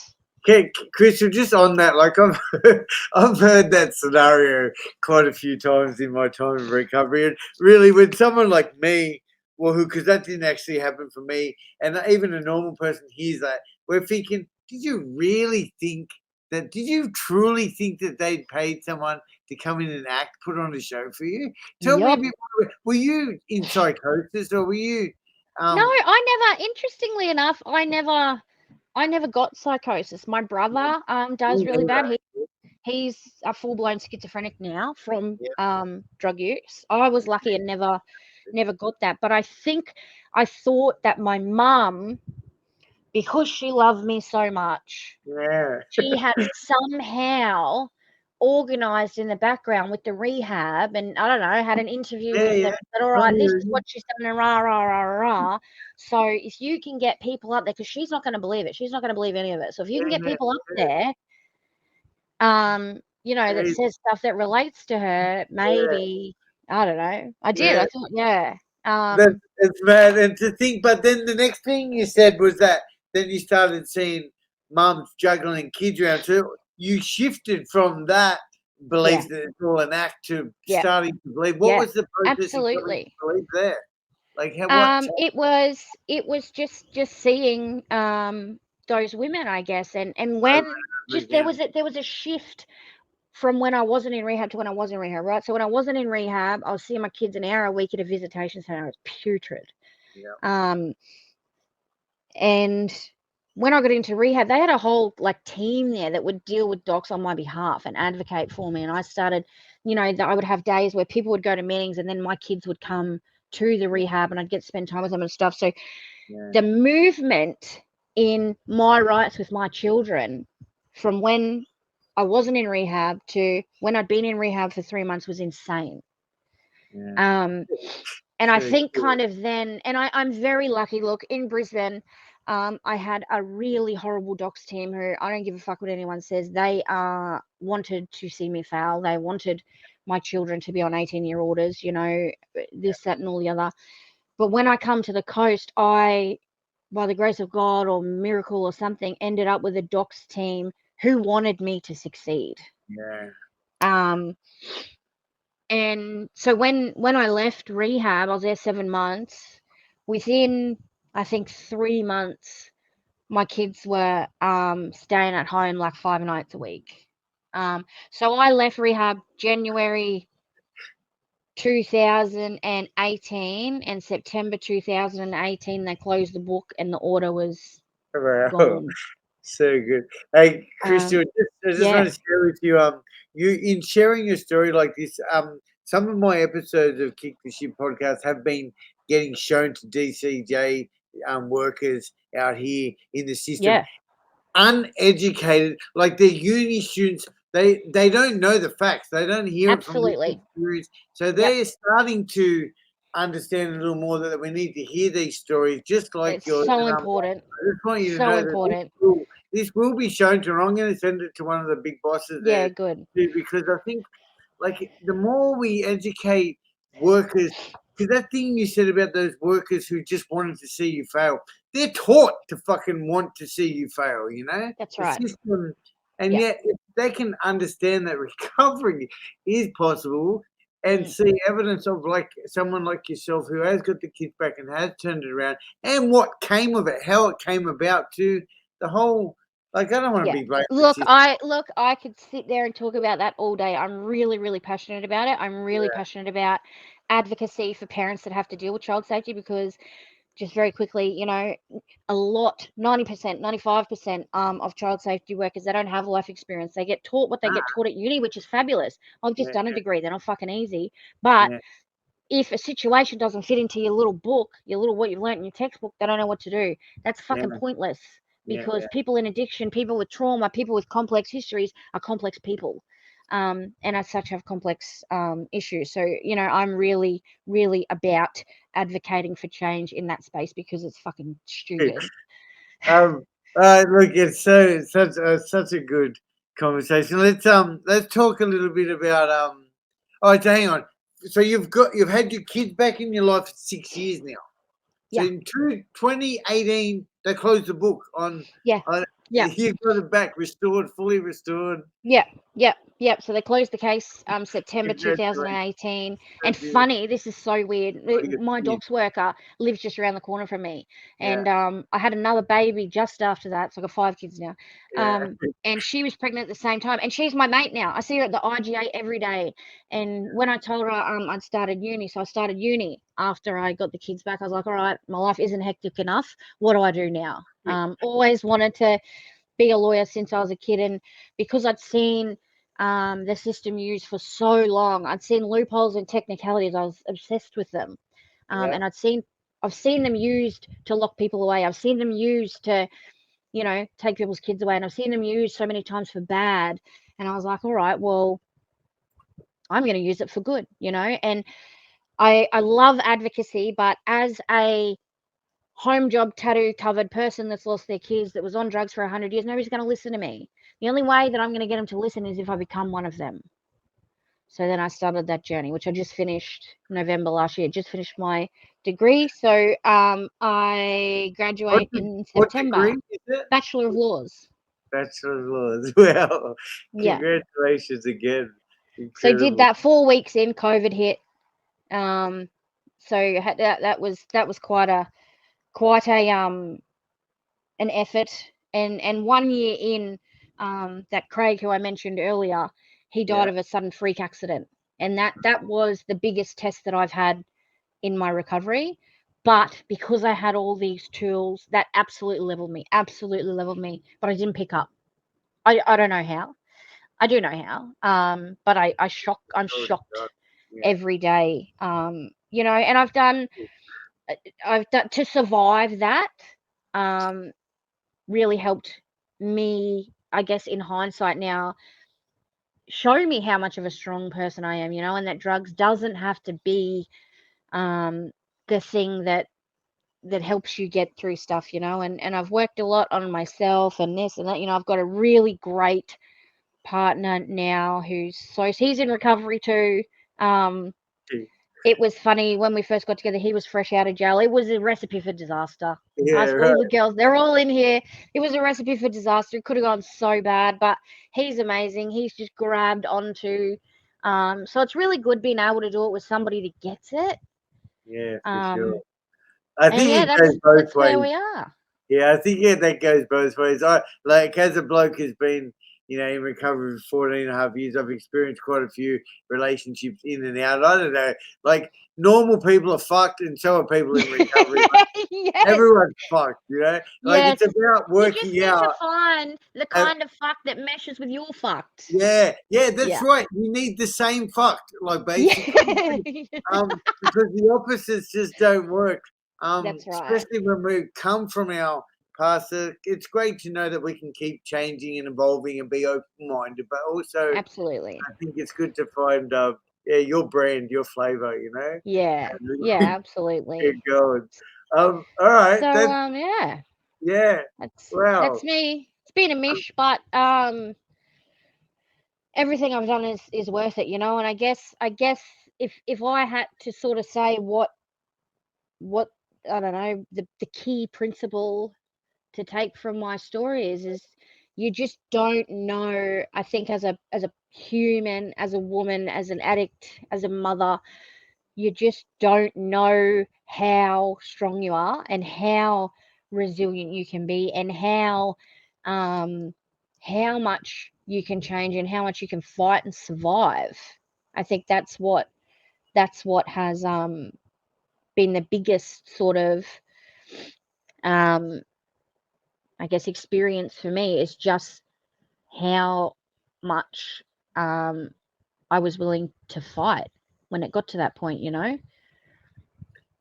Okay, Krystal, just on that, like I've heard that scenario quite a few times in my time of recovery, and really, when someone like me, because that didn't actually happen for me, and even a normal person hears that, we're thinking, did you really think that? Did you truly think that they'd paid someone to come in and act, put on a show for you? Tell me a bit more. Were you in psychosis, or were you? No, I never. Interestingly enough, I never got psychosis. My brother does really bad. He's a full-blown schizophrenic now from drug use. I was lucky and never got that. But I thought that my mum, because she loved me so much, she had somehow organised in the background with the rehab, and I don't know, had an interview with them and said, all right, this is what she's done, and rah, rah, rah, rah. So if you can get people up there, because she's not going to believe it. She's not going to believe any of it. So if you can get people up there, that says stuff that relates to her, maybe, I don't know. I did. I thought, That's mad. And to think, but then the next thing you said was that then you started seeing mums juggling kids around. So you shifted from that belief that it's all an act to starting to believe. What was the process absolutely of belief there? Like how? It was just seeing those women, I guess, and when there was a shift from when I wasn't in rehab to when I was in rehab, right? So when I wasn't in rehab, I was seeing my kids an hour a week at a visitation center. It was putrid. And when I got into rehab, they had a whole team there that would deal with docs on my behalf and advocate for me. And I started, I would have days where people would go to meetings, and then my kids would come to the rehab, and I'd get to spend time with them and stuff. So the movement in my rights with my children from when I wasn't in rehab to when I'd been in rehab for 3 months was insane. And I think kind of then, and I'm very lucky. Look, in Brisbane, I had a really horrible docs team who, I don't give a fuck what anyone says. They wanted to see me fail. They wanted my children to be on 18-year orders, this, that, and all the other. But when I come to the coast, I, by the grace of God or miracle or something, ended up with a docs team who wanted me to succeed. And so when I left rehab, I was there 7 months. Within, I think, 3 months, my kids were staying at home 5 nights a week. So I left rehab January 2018, and September 2018 they closed the book and the order was gone. So good. Hey, Krystal, I just want to share with you, you in sharing your story like this, some of my episodes of Kick the Shit podcast have been getting shown to DCJ workers out here in the system. Uneducated, like they're uni students, they don't know the facts. They don't hear it from this experience. So they're starting to understand a little more that we need to hear these stories, just like yours. So important. I just want you to know important. That this will be shown to. I'm going to send it to one of the big bosses. There, good. Because I think, the more we educate workers, because that thing you said about those workers who just wanted to see you fail, they're taught to fucking want to see you fail, you know? That's The right. system, and Yeah. yet if they can understand that recovery is possible and see evidence of like someone like yourself who has got the kids back and has turned it around and what came of it, how it came about to the whole, like, I don't want to be blamed. Look, I could sit there and talk about that all day. I'm really, really passionate about it. I'm really passionate about advocacy for parents that have to deal with child safety because, just very quickly, you know, a lot, 90%, 95% of child safety workers, they don't have life experience. They get taught what they get taught at uni, which is fabulous. I've just done a degree. They're not fucking easy. But if a situation doesn't fit into your little book, what you've learned in your textbook, they don't know what to do. That's fucking pointless because people in addiction, people with trauma, people with complex histories are complex people. And as such have complex issues. So, you know, I'm really, really about advocating for change in that space because it's fucking stupid. Look, it's such a good conversation. Let's talk a little bit about Oh, so hang on. So you've had your kids back in your life for 6 years now. So in 2018, they closed the book on. You've got it back restored, fully restored. Yep. So they closed the case September 2018. And funny, this is so weird. My docs worker lives just around the corner from me. And I had another baby just after that. So I've got 5 kids now. And she was pregnant at the same time. And she's my mate now. I see her at the IGA every day. And when I told her I'd started uni, so I started uni after I got the kids back. I was like, all right, my life isn't hectic enough. What do I do now? Always wanted to be a lawyer since I was a kid, and because I'd seen the system used for so long, I'd seen loopholes and technicalities. I was obsessed with them, and I've seen them used to lock people away. I've seen them used to, you know, take people's kids away, and I've seen them used so many times for bad. And I was like, all right, well, I'm going to use it for good, you know. And I love advocacy, but as a home job tattoo covered person that's lost their kids, that was on drugs for 100 years, nobody's going to listen to me. The only way that I'm going to get them to listen is if I become one of them. So then I started that journey, which I just finished November last year. Just finished my degree. So I graduate in September. What degree is it? Bachelor of Laws. Bachelor of Laws. Well, congratulations again. Incredible. So did that 4 weeks in, COVID hit. So that was quite a an effort, and 1 year in, that Craig who I mentioned earlier, he died of a sudden freak accident, and that was the biggest test that I've had in my recovery. But because I had all these tools, that absolutely leveled me, but I didn't pick up. I don't know how. I do know how, but I'm shocked every day, you know. And I've done to survive that, really helped me, I guess, in hindsight now, show me how much of a strong person I am, you know, and that drugs doesn't have to be the thing that helps you get through stuff, you know. And I've worked a lot on myself and this and that, you know. I've got a really great partner now he's in recovery too. It was funny when we first got together. He was fresh out of jail. It was a recipe for disaster. Ask all the girls, they're all in here. It was a recipe for disaster. It could have gone so bad, but he's amazing. He's just grabbed onto. So it's really good being able to do it with somebody that gets it. Yeah, for sure. I think it goes both ways. Where we are. Yeah, I think that goes both ways. I like, as a bloke who's been, you know, in recovery for 14 and a half years, I've experienced quite a few relationships in and out. I don't know, like, normal people are fucked and so are people in recovery. Everyone's fucked, you know? Like, it's about working you just need to find the kind of fuck that meshes with your fucked. Yeah, that's right. You need the same fucked, like, basically. Because the opposites just don't work. That's right. Especially when we come from our past. It's great to know that we can keep changing and evolving and be open-minded, but also, absolutely, I think it's good to find your brand, your flavor, you know. Yeah, absolutely. Good going. All right. So that's me. It's been a mish, but everything I've done is worth it, you know. And I guess if I had to sort of say what I don't know, the key principle to take from my story is you just don't know. I think as a human, as a woman, as an addict, as a mother, you just don't know how strong you are and how resilient you can be and how much you can change and how much you can fight and survive. I think that's what has been the biggest sort of I guess experience for me, is just how much I was willing to fight when it got to that point, you know.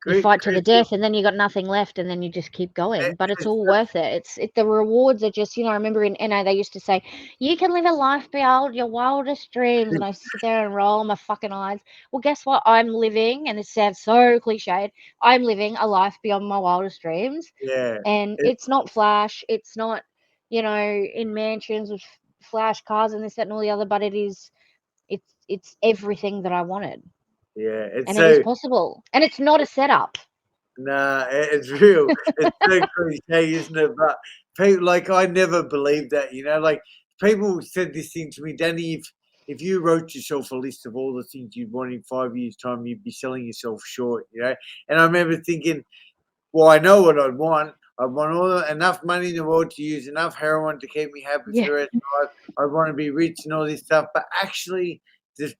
You fight to the Krystal, death and then you got nothing left and then you just keep going, but it's all worth it. The rewards are just, you know, I remember in NA they used to say, you can live a life beyond your wildest dreams, and I sit there and roll my fucking eyes. Well, guess what? I'm living, and this sounds so cliched, I'm living a life beyond my wildest dreams. yeah, And it's not flash, it's not, you know, in mansions with flash cars and this, that, and all the other, but it's everything that I wanted. yeah. It's And it is so possible. And it's not a setup. nah, it's real. It's so cliche, isn't it? But people, like, I never believed that. You know, like people said this thing to me, Danny. If you wrote yourself a list of all the things you'd want in 5 years' time, you'd be selling yourself short. You know, and I remember thinking, well, I know what I'd want. I want enough money in the world to use enough heroin to keep me happy Yeah. for the rest of my life. I want to be rich and all this stuff. But actually, just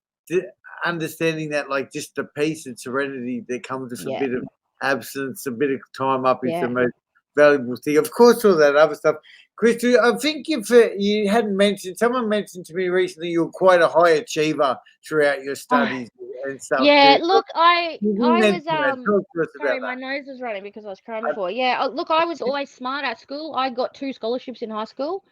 understanding that, like, just the peace and serenity that comes with a Yeah. bit of absence, a bit of time up is Yeah. the most valuable thing. Of course, all that other stuff. Krystal, I think you hadn't mentioned, someone mentioned to me recently you were quite a high achiever throughout your studies and stuff Yeah, too. look, I You didn't was mention that. Talk to us sorry, about my that. nose was running because I was crying before. Yeah, look, I was always smart at school. I got 2 scholarships in high school.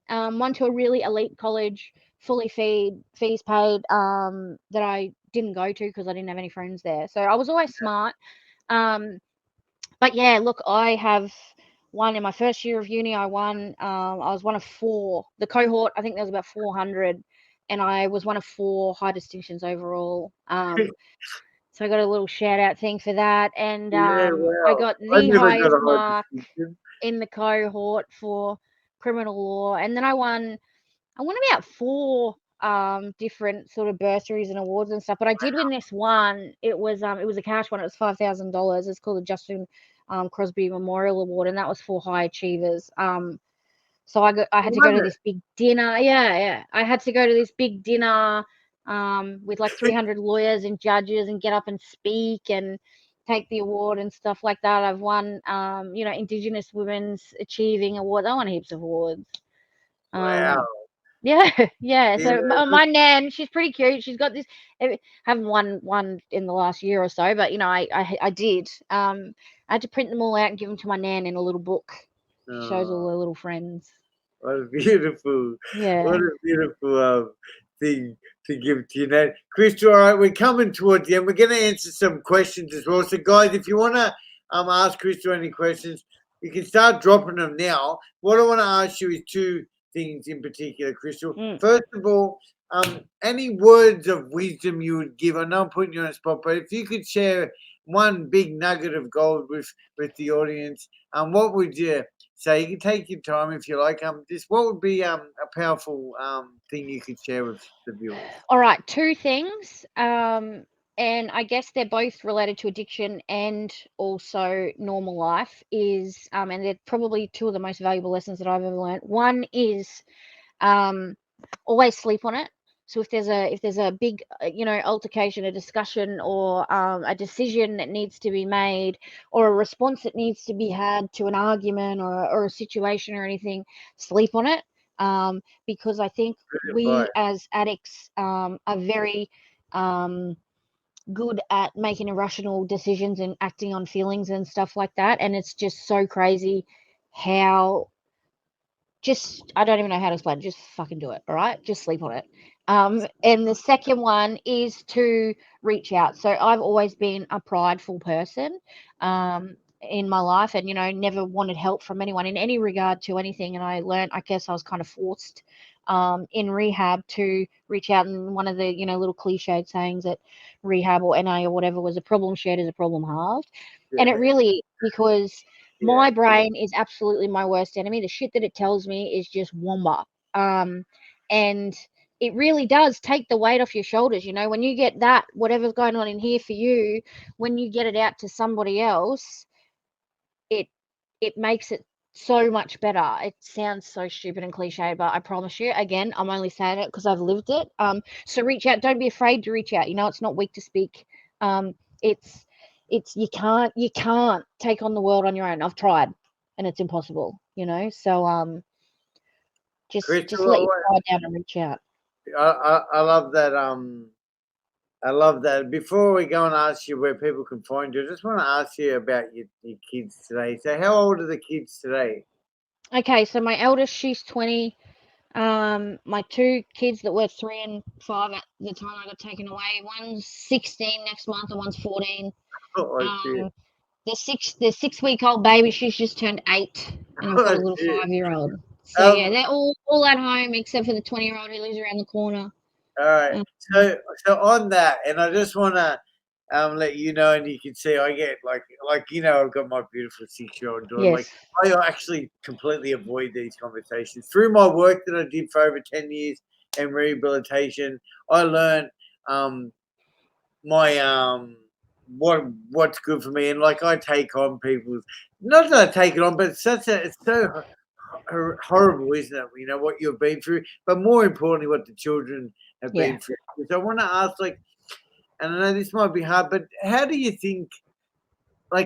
One to a really elite college, fully fees paid, that I didn't go to because I didn't have any friends there. So I was always smart. Um, but yeah, look, I have won in my first year of uni. I won. I was one of 4. The cohort, I think there was about 400, and I was one of 4 high distinctions overall. So I got a little shout out thing for that, and Yeah, I wow. got I the never got highest a high mark distinction. in the cohort for criminal law, and then I won about 4 different sort of bursaries and awards and stuff. But I did win this one. It was a cash one. It was $5,000. It's called the Justin Crosby Memorial Award, and that was for high achievers. So I had to go Won to it. this big dinner. Yeah. I had to go to this big dinner with like 300 lawyers and judges and get up and speak and take the award and stuff like that. I've won you know, Indigenous Women's Achieving Award. I won heaps of awards. Wow. Yeah, yeah. Yeah, So my nan, she's pretty cute. She's got this. Haven't won one in the last year or so, but you know, I did. I had to print them all out and give them to my nan in a little book. She shows all her little friends. what a beautiful, Yeah. what a beautiful thing to give to you, Nat. Krystal, all right, we're coming towards the end. We're going to answer some questions as well. So, guys, if you want to ask Krystal any questions, you can start dropping them now. What I want to ask you is 2 things in particular, Krystal. First of all, any words of wisdom you would give? I know I'm putting you on the spot, but if you could share one big nugget of gold with the audience, what would you say? You can take your time if you like. Just what would be a powerful thing you could share with the viewers? All right, 2 things. And I guess they're both related to addiction and also normal life. And they're probably 2 of the most valuable lessons that I've ever learned. One is always sleep on it. So if there's a big you know, altercation, a discussion, or a decision that needs to be made, or a response that needs to be had to an argument or a situation or anything, sleep on it. Because I think we Right. as addicts are very good at making irrational decisions and acting on feelings and stuff like that. And it's just so crazy how I don't even know how to explain it. Just fucking do it. All right. Just sleep on it. And the second one is to reach out. So I've always been a prideful person in my life, and, you know, never wanted help from anyone in any regard to anything. And I learned, I guess I was kind of forced in rehab to reach out. And one of the, little cliched sayings at rehab or NA or whatever was, a problem shared is a problem halved. And it really, because my brain is absolutely my worst enemy. The shit that it tells me is just womba. And it really does take the weight off your shoulders. When you get that, whatever's going on in here for you, when you get it out to somebody else, it makes it so much better. It sounds so stupid and cliche, but I promise you, again, I'm only saying it because I've lived it. So reach out. Don't be afraid to reach out. It's not weak to speak. It's you can't take on the world on your own. I've tried, and it's impossible. So just let your pride down and reach out. I love that. I love that. Before we go and ask you where people can find you, I just want to ask you about your kids today. So how old are the kids today? Okay, so my eldest, she's 20. My two kids that were 3 and 5 at the time I got taken away, one's 16 next month and one's 14. The 6-week-old baby, she's just turned 8, and I've got a little 5-year-old. So yeah, they're all at home except for the 20-year-old who lives around the corner. All right. So on that, and I just want to let you know, and you can see I get like I've got my beautiful 6-year-old daughter. Yes. Like I actually completely avoid these conversations through my work that I did for over 10 years and rehabilitation. I learned my what's good for me, and like I take on people's, not that I take it on, but it's so horrible, isn't it? What you've been through, but more importantly, what the children have been through. So I want to ask, and I know this might be hard, but how do you think,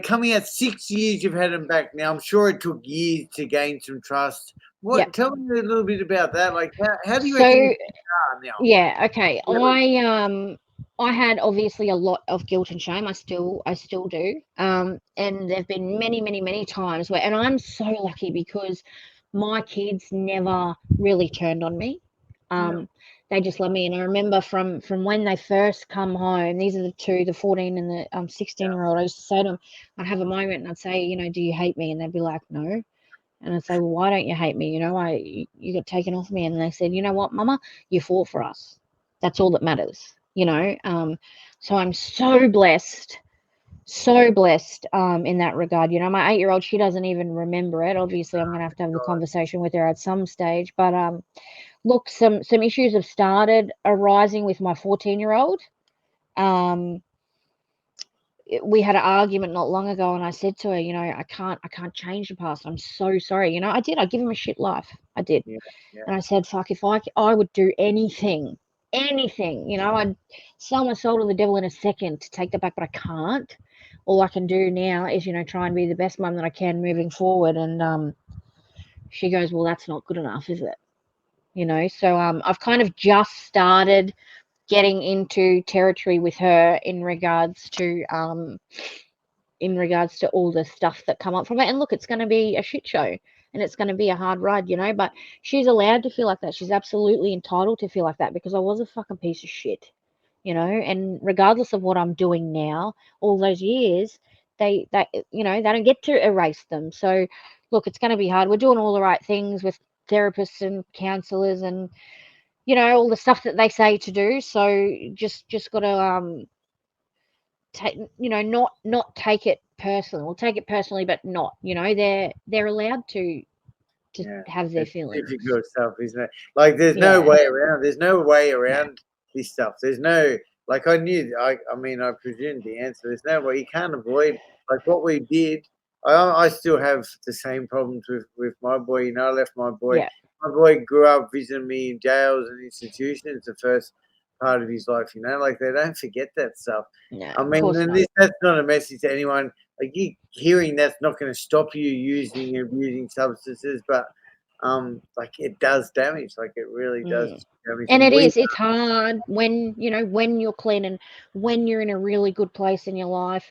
coming out 6 years, you've had them back now? I'm sure it took years to gain some trust. Tell me a little bit about that. Like, how do you reckon you are now? Yeah, okay. I had obviously a lot of guilt and shame. I still do. And there've been many, many, many times and I'm so lucky because my kids never really turned on me. They just love me. And I remember from when they first come home, these are the two, the 14 and the 16-year-old, I used to say to them, I'd have a moment and I'd say, do you hate me? And they'd be like, no. And I'd say, well, why don't you hate me? You got taken off me. And they said, you know what, Mama, you fought for us. That's all that matters, So I'm so blessed in that regard. My 8-year-old, she doesn't even remember it. Obviously, I'm going to have the conversation with her at some stage. But look, some issues have started arising with my 14-year-old. We had an argument not long ago, and I said to her, I can't change the past. I'm so sorry. I give him a shit life. I did. And I said, fuck, if I would do anything, I'd sell my soul to the devil in a second to take that back, but I can't. All I can do now is, try and be the best mum that I can moving forward. And she goes, well, that's not good enough, is it? So I've kind of just started getting into territory with her in regards to all the stuff that come up from it. And look, it's going to be a shit show and it's going to be a hard ride, but she's allowed to feel like that. She's absolutely entitled to feel like that because I was a fucking piece of shit, and regardless of what I'm doing now, all those years, they don't get to erase them. So look, it's going to be hard. We're doing all the right things with therapists and counselors and all the stuff that they say to do. So just got to take, not take it personally. We'll take it personally, but not. They're allowed to have their feelings. Difficult stuff, isn't it? Like there's no way around. There's no way around this stuff. There's no, like I knew. I presumed the answer. There's no way, you can't avoid like what we did. I still have the same problems with my boy. I left my boy. Yeah. My boy grew up visiting me in jails and institutions the first part of his life, like they don't forget that stuff. No, I mean, and that's not a message to anyone. Like you hearing that's not going to stop you using and abusing substances, but like it does damage. Like it really does damage. And it's hard when you're clean and when you're in a really good place in your life.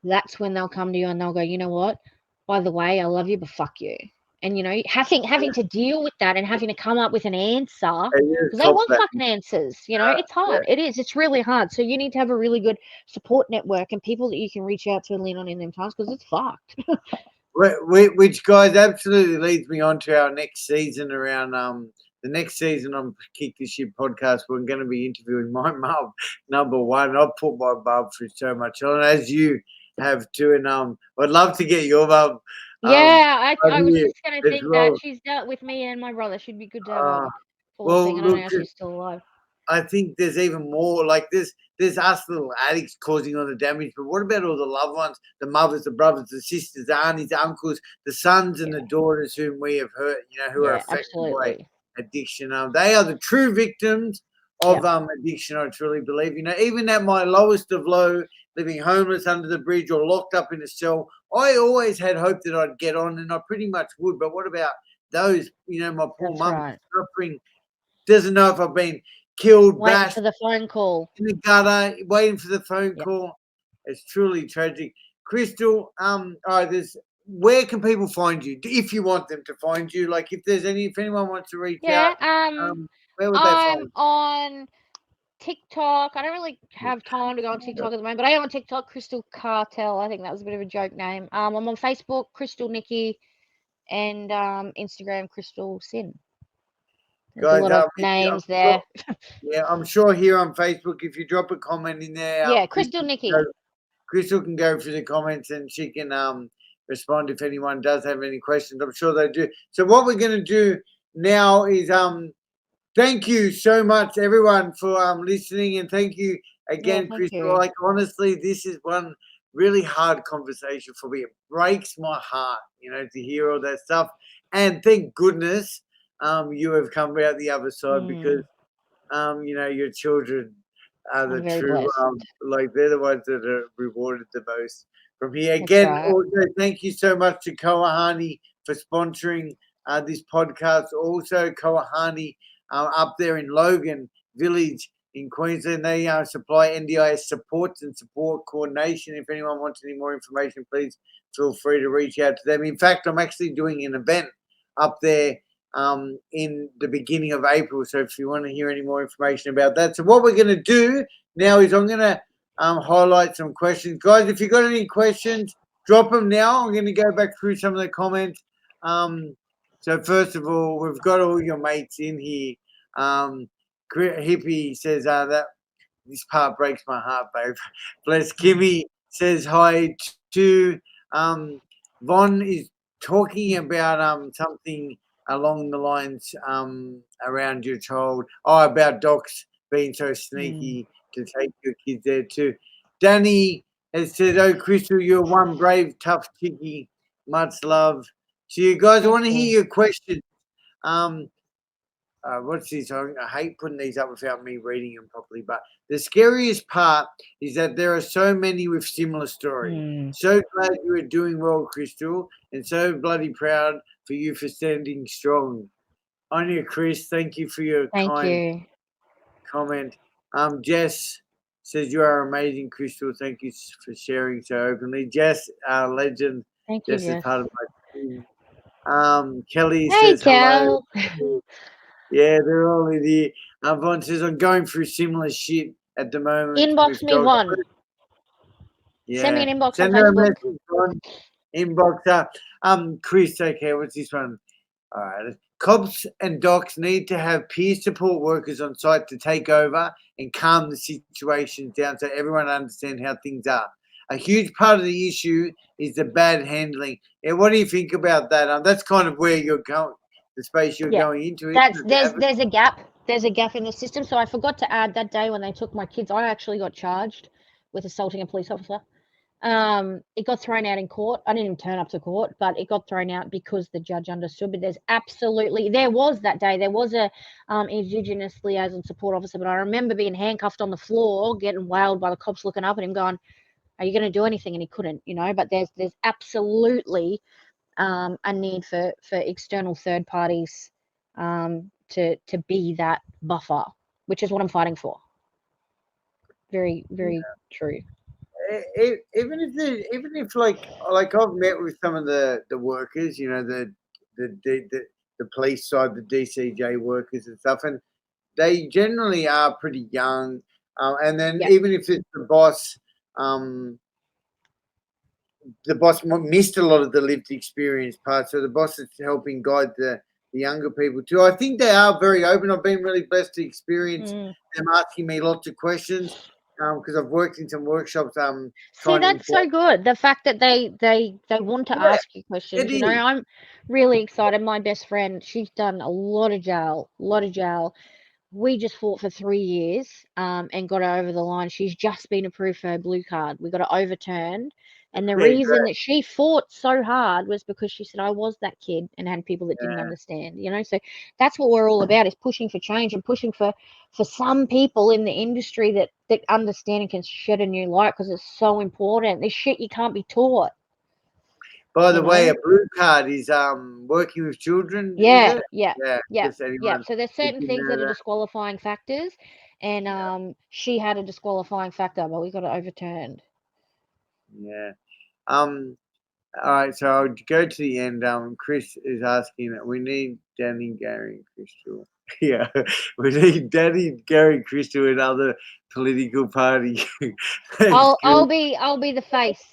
That's when they'll come to you and they'll go, you know what? By the way, I love you, but fuck you. And having to deal with that and having to come up with an answer because they want fucking answers. It's hard. Yeah. It is. It's really hard. So you need to have a really good support network and people that you can reach out to and lean on in them times because it's fucked. Which, guys, absolutely leads me on to our next season around the next season on Kick This Shit podcast, we're going to be interviewing my mum, number one. I've put my mum through so much, as you have too. And I'd love to get your mum. Yeah, I was here just going to as think well. that she's dealt with me and my brother. She'd be good to have on. Poor well, thing. I don't know look, how she's still alive. I think there's even more. Like there's us little addicts causing all the damage, but what about all the loved ones, the mothers, the brothers, the sisters, the aunties, the uncles, the sons and the daughters whom we have hurt, who are affected by addiction? They are the true victims of addiction, I truly believe. Even at my lowest of low, living homeless under the bridge or locked up in a cell, I always had hope that I'd get on, and I pretty much would. But what about those, my poor mum suffering, doesn't know if I've been killed, waiting bashed for the phone call in the gutter, waiting for the phone call. It's truly tragic. Krystal, where can people find you if you want them to find you? Like if anyone wants to reach out, where would they find you? I'm on TikTok. I don't really have time to go on TikTok at the moment, but I am on TikTok, Krystal Cartel. I think that was a bit of a joke name. I'm on Facebook, Krystal Nikki, and Instagram, Krystal Sinn. There's a lot of names there. Yeah, I'm sure here on Facebook, if you drop a comment in there, Krystal Nikki. Krystal can go through the comments and she can respond if anyone does have any questions. I'm sure they do. So what we're going to do now is thank you so much, everyone, for listening, and thank you again, Krystal. Like honestly, this is one really hard conversation for me. It breaks my heart, to hear all that stuff. And thank goodness you have come out the other side because your children are the true, they're the ones that are rewarded the most from here. Again, also, thank you so much to Kohani for sponsoring this podcast. Also, Kohani up there in Logan Village in Queensland, they supply NDIS supports and support coordination. If anyone wants any more information, please feel free to reach out to them. In fact, I'm actually doing an event up there in the beginning of April. So if you want to hear any more information about that. So what we're going to do now is I'm going to highlight some questions. Guys, if you've got any questions, drop them now. I'm going to go back through some of the comments. So first of all, we've got all your mates in here. Hippie says that this part breaks my heart, babe. Bless. Kimmy says hi to Von is talking about something along the lines around your child. About docs being so sneaky to take your kids there too. Danny has said, "Oh, Krystal, you're one brave, tough chickie. Much love to you guys." I want to hear your questions. What's this? I hate putting these up without me reading them properly. But the scariest part is that there are so many with similar stories. So glad you are doing well, Krystal, and so bloody proud for you for standing strong. Anya, Chris, thank you for your kind comment. Jess says you are amazing, Krystal. Thank you for sharing so openly. Jess, legend. Thank you, Jess is Jess. part of my team. Kelly says hello. Yeah, they're all in here. Von says, I'm going through similar shit at the moment. Inbox me one. Yeah. Send me an inbox Send on her Facebook. a message on inbox. Chris, okay, what's this one? All right. Cops and docs need to have peer support workers on site to take over and calm the situation down so everyone understands how things are. A huge part of the issue is the bad handling. Yeah, what do you think about that? That's kind of where you're going. The space you're going into. There's a gap. There's a gap in the system. So I forgot to add that day when they took my kids, I actually got charged with assaulting a police officer. It got thrown out in court. I didn't even turn up to court, but it got thrown out because the judge understood. But there was that day. There was a Indigenous liaison support officer, but I remember being handcuffed on the floor, getting wailed by the cops looking up at him going, are you going to do anything? And he couldn't, but there's absolutely a need for external third parties to be that buffer, which is what I'm fighting for. Very, very true. Even if like I've met with some of the workers, the police side, the DCJ workers and stuff, and they generally are pretty young. And then even if it's the boss missed a lot of the lived experience part, so the boss is helping guide the the younger people too. I think they are very open. I've been really blessed to experience them asking me lots of questions because I've worked in some workshops. See, that's so good. The fact that they want to ask you questions. You know, I'm really excited. My best friend, she's done a lot of jail. We just fought for 3 years and got her over the line. She's just been approved for her blue card. We got it overturned. And the reason that she fought so hard was because she said, I was that kid and had people that didn't understand, you know. So that's what we're all about, is pushing for change and pushing for some people in the industry that understand and can shed a new light, because it's so important. This shit you can't be taught. By the way, a blue card is working with children. Yeah. So there's certain things that are disqualifying factors, and she had a disqualifying factor, but we got it overturned. Yeah. All right, so I'll go to the end. Chris is asking that we need Danny, Gary, and Krystal. Yeah, we need Danny, Gary, Krystal, and other political party. I'll be the face.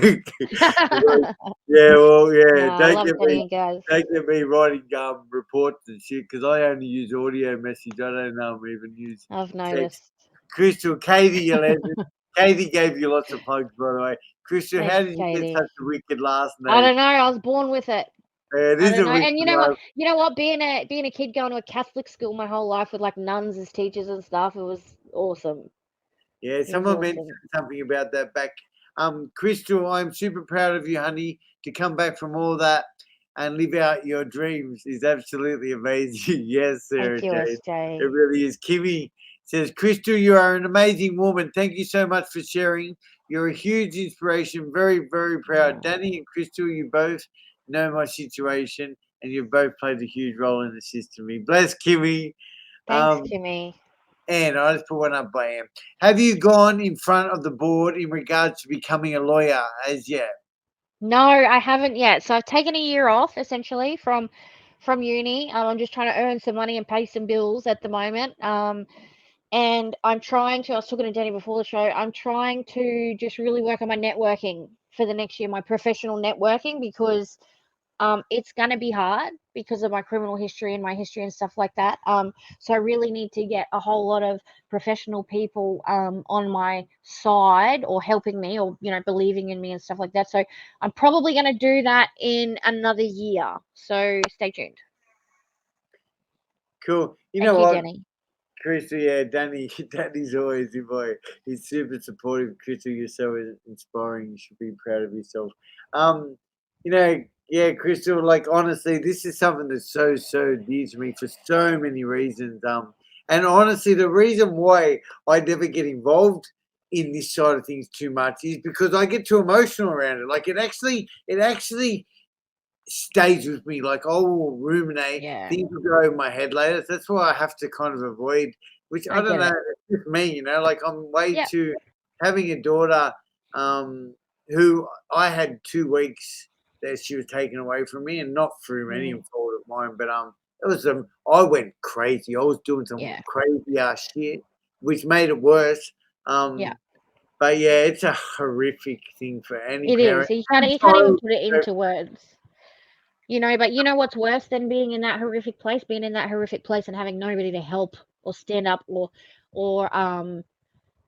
Yeah, well, yeah. No, I love Danny, guys. Don't get me writing reports and shit, because I only use audio message. I don't even use. I've noticed. Krystal, Katie, you legend. Katie gave you lots of plugs, by the way. Krystal, thanks, how did you Katie. get such a wicked last name? I don't know. I was born with it. It is a wicked and you know what? You know what? Being a kid going to a Catholic school my whole life with like nuns as teachers and stuff, it was awesome. Yeah, someone mentioned something about that back. Krystal, I'm super proud of you, honey, to come back from all that and live out your dreams is absolutely amazing. Yes, Sarah Jane. It really is. Kimmy says, Krystal, you are an amazing woman. Thank you so much for sharing. You're a huge inspiration. Very, very proud. Danny and Krystal, you both know my situation, and you've both played a huge role in assisting me. Bless, Kimmy. Thanks, Kimmy. And I just put one up by him. Have you gone in front of the board in regards to becoming a lawyer as yet? No, I haven't yet. So I've taken a year off essentially from uni. I'm just trying to earn some money and pay some bills at the moment. And I'm trying to, I was talking to Danny before the show, I'm trying to just really work on my networking for the next year, my professional networking, because it's going to be hard because of my criminal history and my history and stuff like that. So I really need to get a whole lot of professional people on my side, or helping me, or, you know, believing in me and stuff like that. So I'm probably going to do that in another year. So stay tuned. Cool. You know what, Danny? Krystal, yeah, Danny's always your boy. He's super supportive. Krystal, you're so inspiring. You should be proud of yourself. You know, yeah, Krystal, like, honestly, this is something that's so dear to me for so many reasons. And honestly, the reason why I never get involved in this side of things too much is because I get too emotional around it. Like, it actually stays with me. Like, I will ruminate. Things will go over my head later. That's why I have to kind of avoid, which I don't know, it's just me, you know, like, I'm way too, having a daughter who I had 2 weeks that she was taken away from me, and not through any fault of mine, but it was I went crazy. I was doing some crazy ass shit, which made it worse. But yeah, it's a horrific thing for any parent. It is. You can't even put it into words. You know, but you know what's worse than being in that horrific place? Being in that horrific place and having nobody to help or stand up, or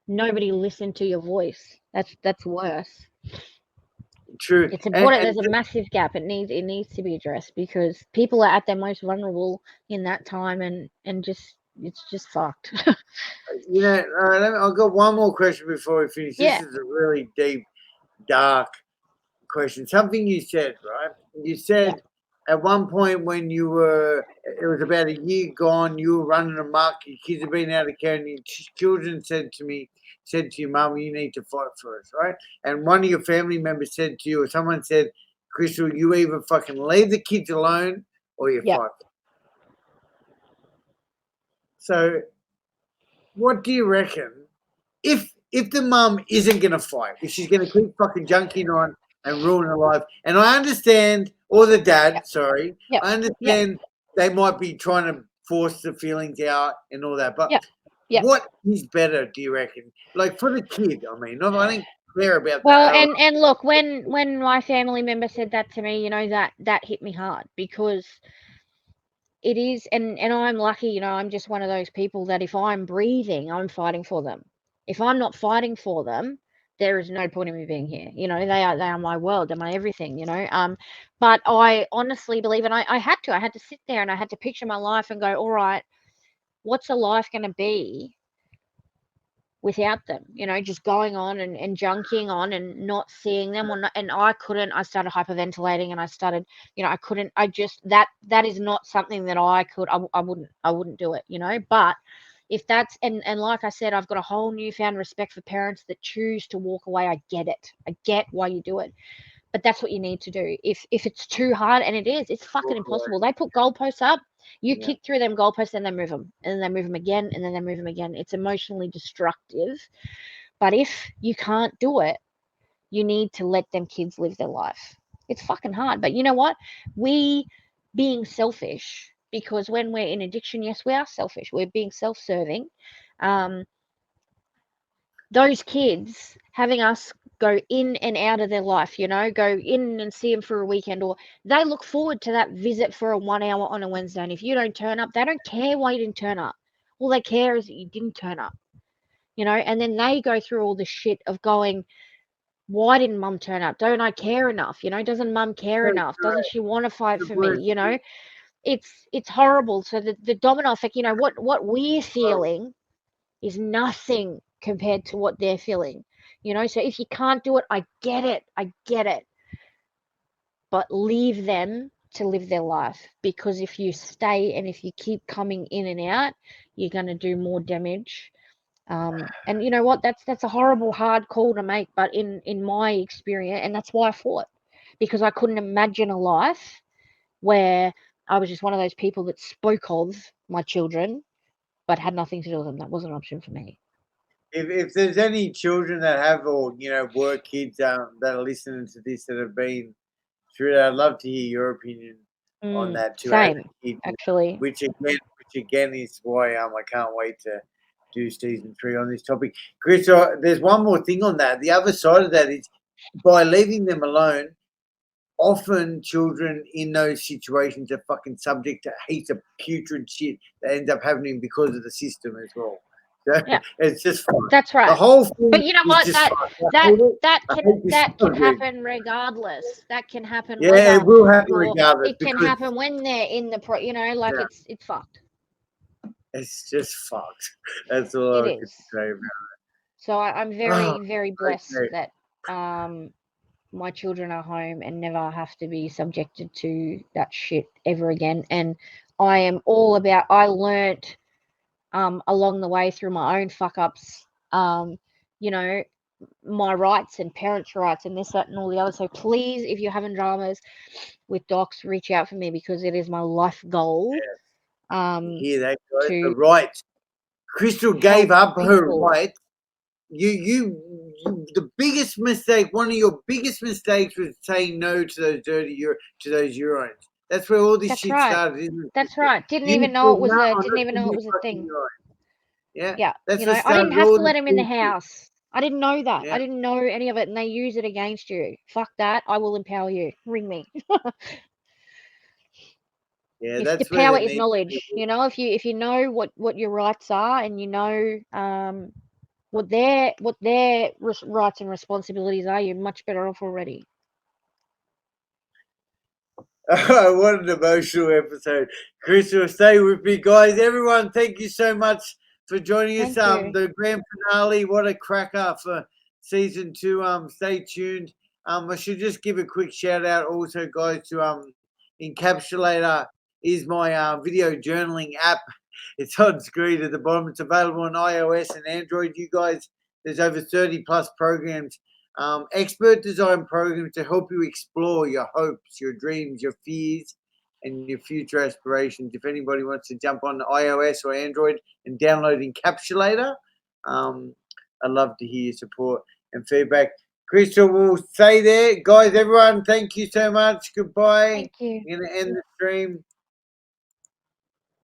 nobody listen to your voice. That's worse. True. It's important. There's a massive gap. It needs to be addressed, because people are at their most vulnerable in that time, and just it's just fucked. You know, I've got one more question before we finish. This is a really deep, dark question. Something you said, right? You said at one point when it was about a year gone, you were running amok, your kids have been out of care, and your children said to your mum, you need to fight for us, right? And one of your family members said to you, or someone said, Krystal, you either fucking leave the kids alone or you fight. So what do you reckon? If the mum isn't going to fight, if she's going to keep fucking junking on and ruin her life, and I understand, or the dad, I understand they might be trying to force the feelings out and all that, but what is better, do you reckon? Like, for the kid, I mean, I don't care about that. Well, and look, when my family member said that to me, you know, that hit me hard, because it is, and I'm lucky, you know, I'm just one of those people that if I'm breathing, I'm fighting for them. If I'm not fighting for them, there is no point in me being here. You know, they are my world, they're my everything, you know. But I honestly believe, and I had to sit there and I had to picture my life and go, all right, what's a life going to be without them, you know, just going on and junking on and not seeing them or not, and I started hyperventilating and I started, you know, that is not something that I wouldn't do it, you know. But if that's, and like I said, I've got a whole newfound respect for parents that choose to walk away. I get it. I get why you do it. But that's what you need to do. If it's too hard, and it's fucking impossible. They put goalposts up. You kick through them goalposts and they move them, and then they move them again, and then they move them again. It's emotionally destructive. But if you can't do it, you need to let them kids live their life. It's fucking hard. But you know what? We being selfish, because when we're in addiction, yes, we are selfish. We're being self-serving. Those kids having us go in and out of their life, you know, go in and see them for a weekend, or they look forward to that visit for a 1 hour on a Wednesday. And if you don't turn up, they don't care why you didn't turn up. All they care is that you didn't turn up, you know. And then they go through all the shit of going, why didn't mum turn up? Don't I care enough? You know, doesn't mum care enough? Doesn't she want to fight for me? You know, it's horrible. So the domino effect, you know, what we're feeling is nothing compared to what they're feeling, you know. So if you can't do it, I get it, but leave them to live their life, because if you stay and if you keep coming in and out, you're going to do more damage. And you know what, that's a horrible, hard call to make, but in my experience, and that's why I fought, because I couldn't imagine a life where I was just one of those people that spoke of my children but had nothing to do with them. That wasn't an option for me. If there's any children that have, or you know, work kids that are listening to this that have been through that, I'd love to hear your opinion on that too. Same, kid, actually. which again is why I can't wait to do season 3 on this topic. Krystal, there's one more thing on that. The other side of that is, by leaving them alone, often children in those situations are fucking subject to heaps of putrid shit that ends up happening because of the system as well. So Yeah, it's just fun. that's right. The whole thing, but you know what? That can subject. happen regardless. That can happen. Yeah, it will happen regardless. It can happen when they're in the you know, like it's fucked. It's just fucked. That's all It I is. can say about it. So I'm very blessed that my children are home and never have to be subjected to that shit ever again. And I am all about, I learnt along the way through my own fuck ups, you know, my rights and parents' rights and this, that, and all the other. So please, if you're having dramas with docs, reach out for me, because it is my life goal. Hear that, guys? The rights. Krystal gave up her rights. You, the biggest mistake, one of your biggest mistakes was saying no to those those urines. That's where all this shit started, isn't it? That's right. Didn't even know it was a thing. Yeah. Yeah. You know, I didn't have to let him in the house. I didn't know that. Yeah. I didn't know any of it, and they use it against you. Fuck that. I will empower you. Ring me. Yeah, that's the power is knowledge. You know, if you know what your rights are, and you know what their rights and responsibilities are, you're much better off already. What an emotional episode. Krystal, stay with me, guys. Everyone, thank you so much for joining us. The grand finale, what a cracker for season 2. Stay tuned. I should just give a quick shout out also, guys, to Encapsulator is my video journaling app. It's on screen at the bottom. It's available on iOS and Android. You guys, there's over 30 plus programs, expert design programs to help you explore your hopes, your dreams, your fears, and your future aspirations. If anybody wants to jump on iOS or Android and download Encapsulator, I'd love to hear your support and feedback. Krystal will stay there. Guys, everyone, thank you so much. Goodbye. Thank you. I'm going to end the stream.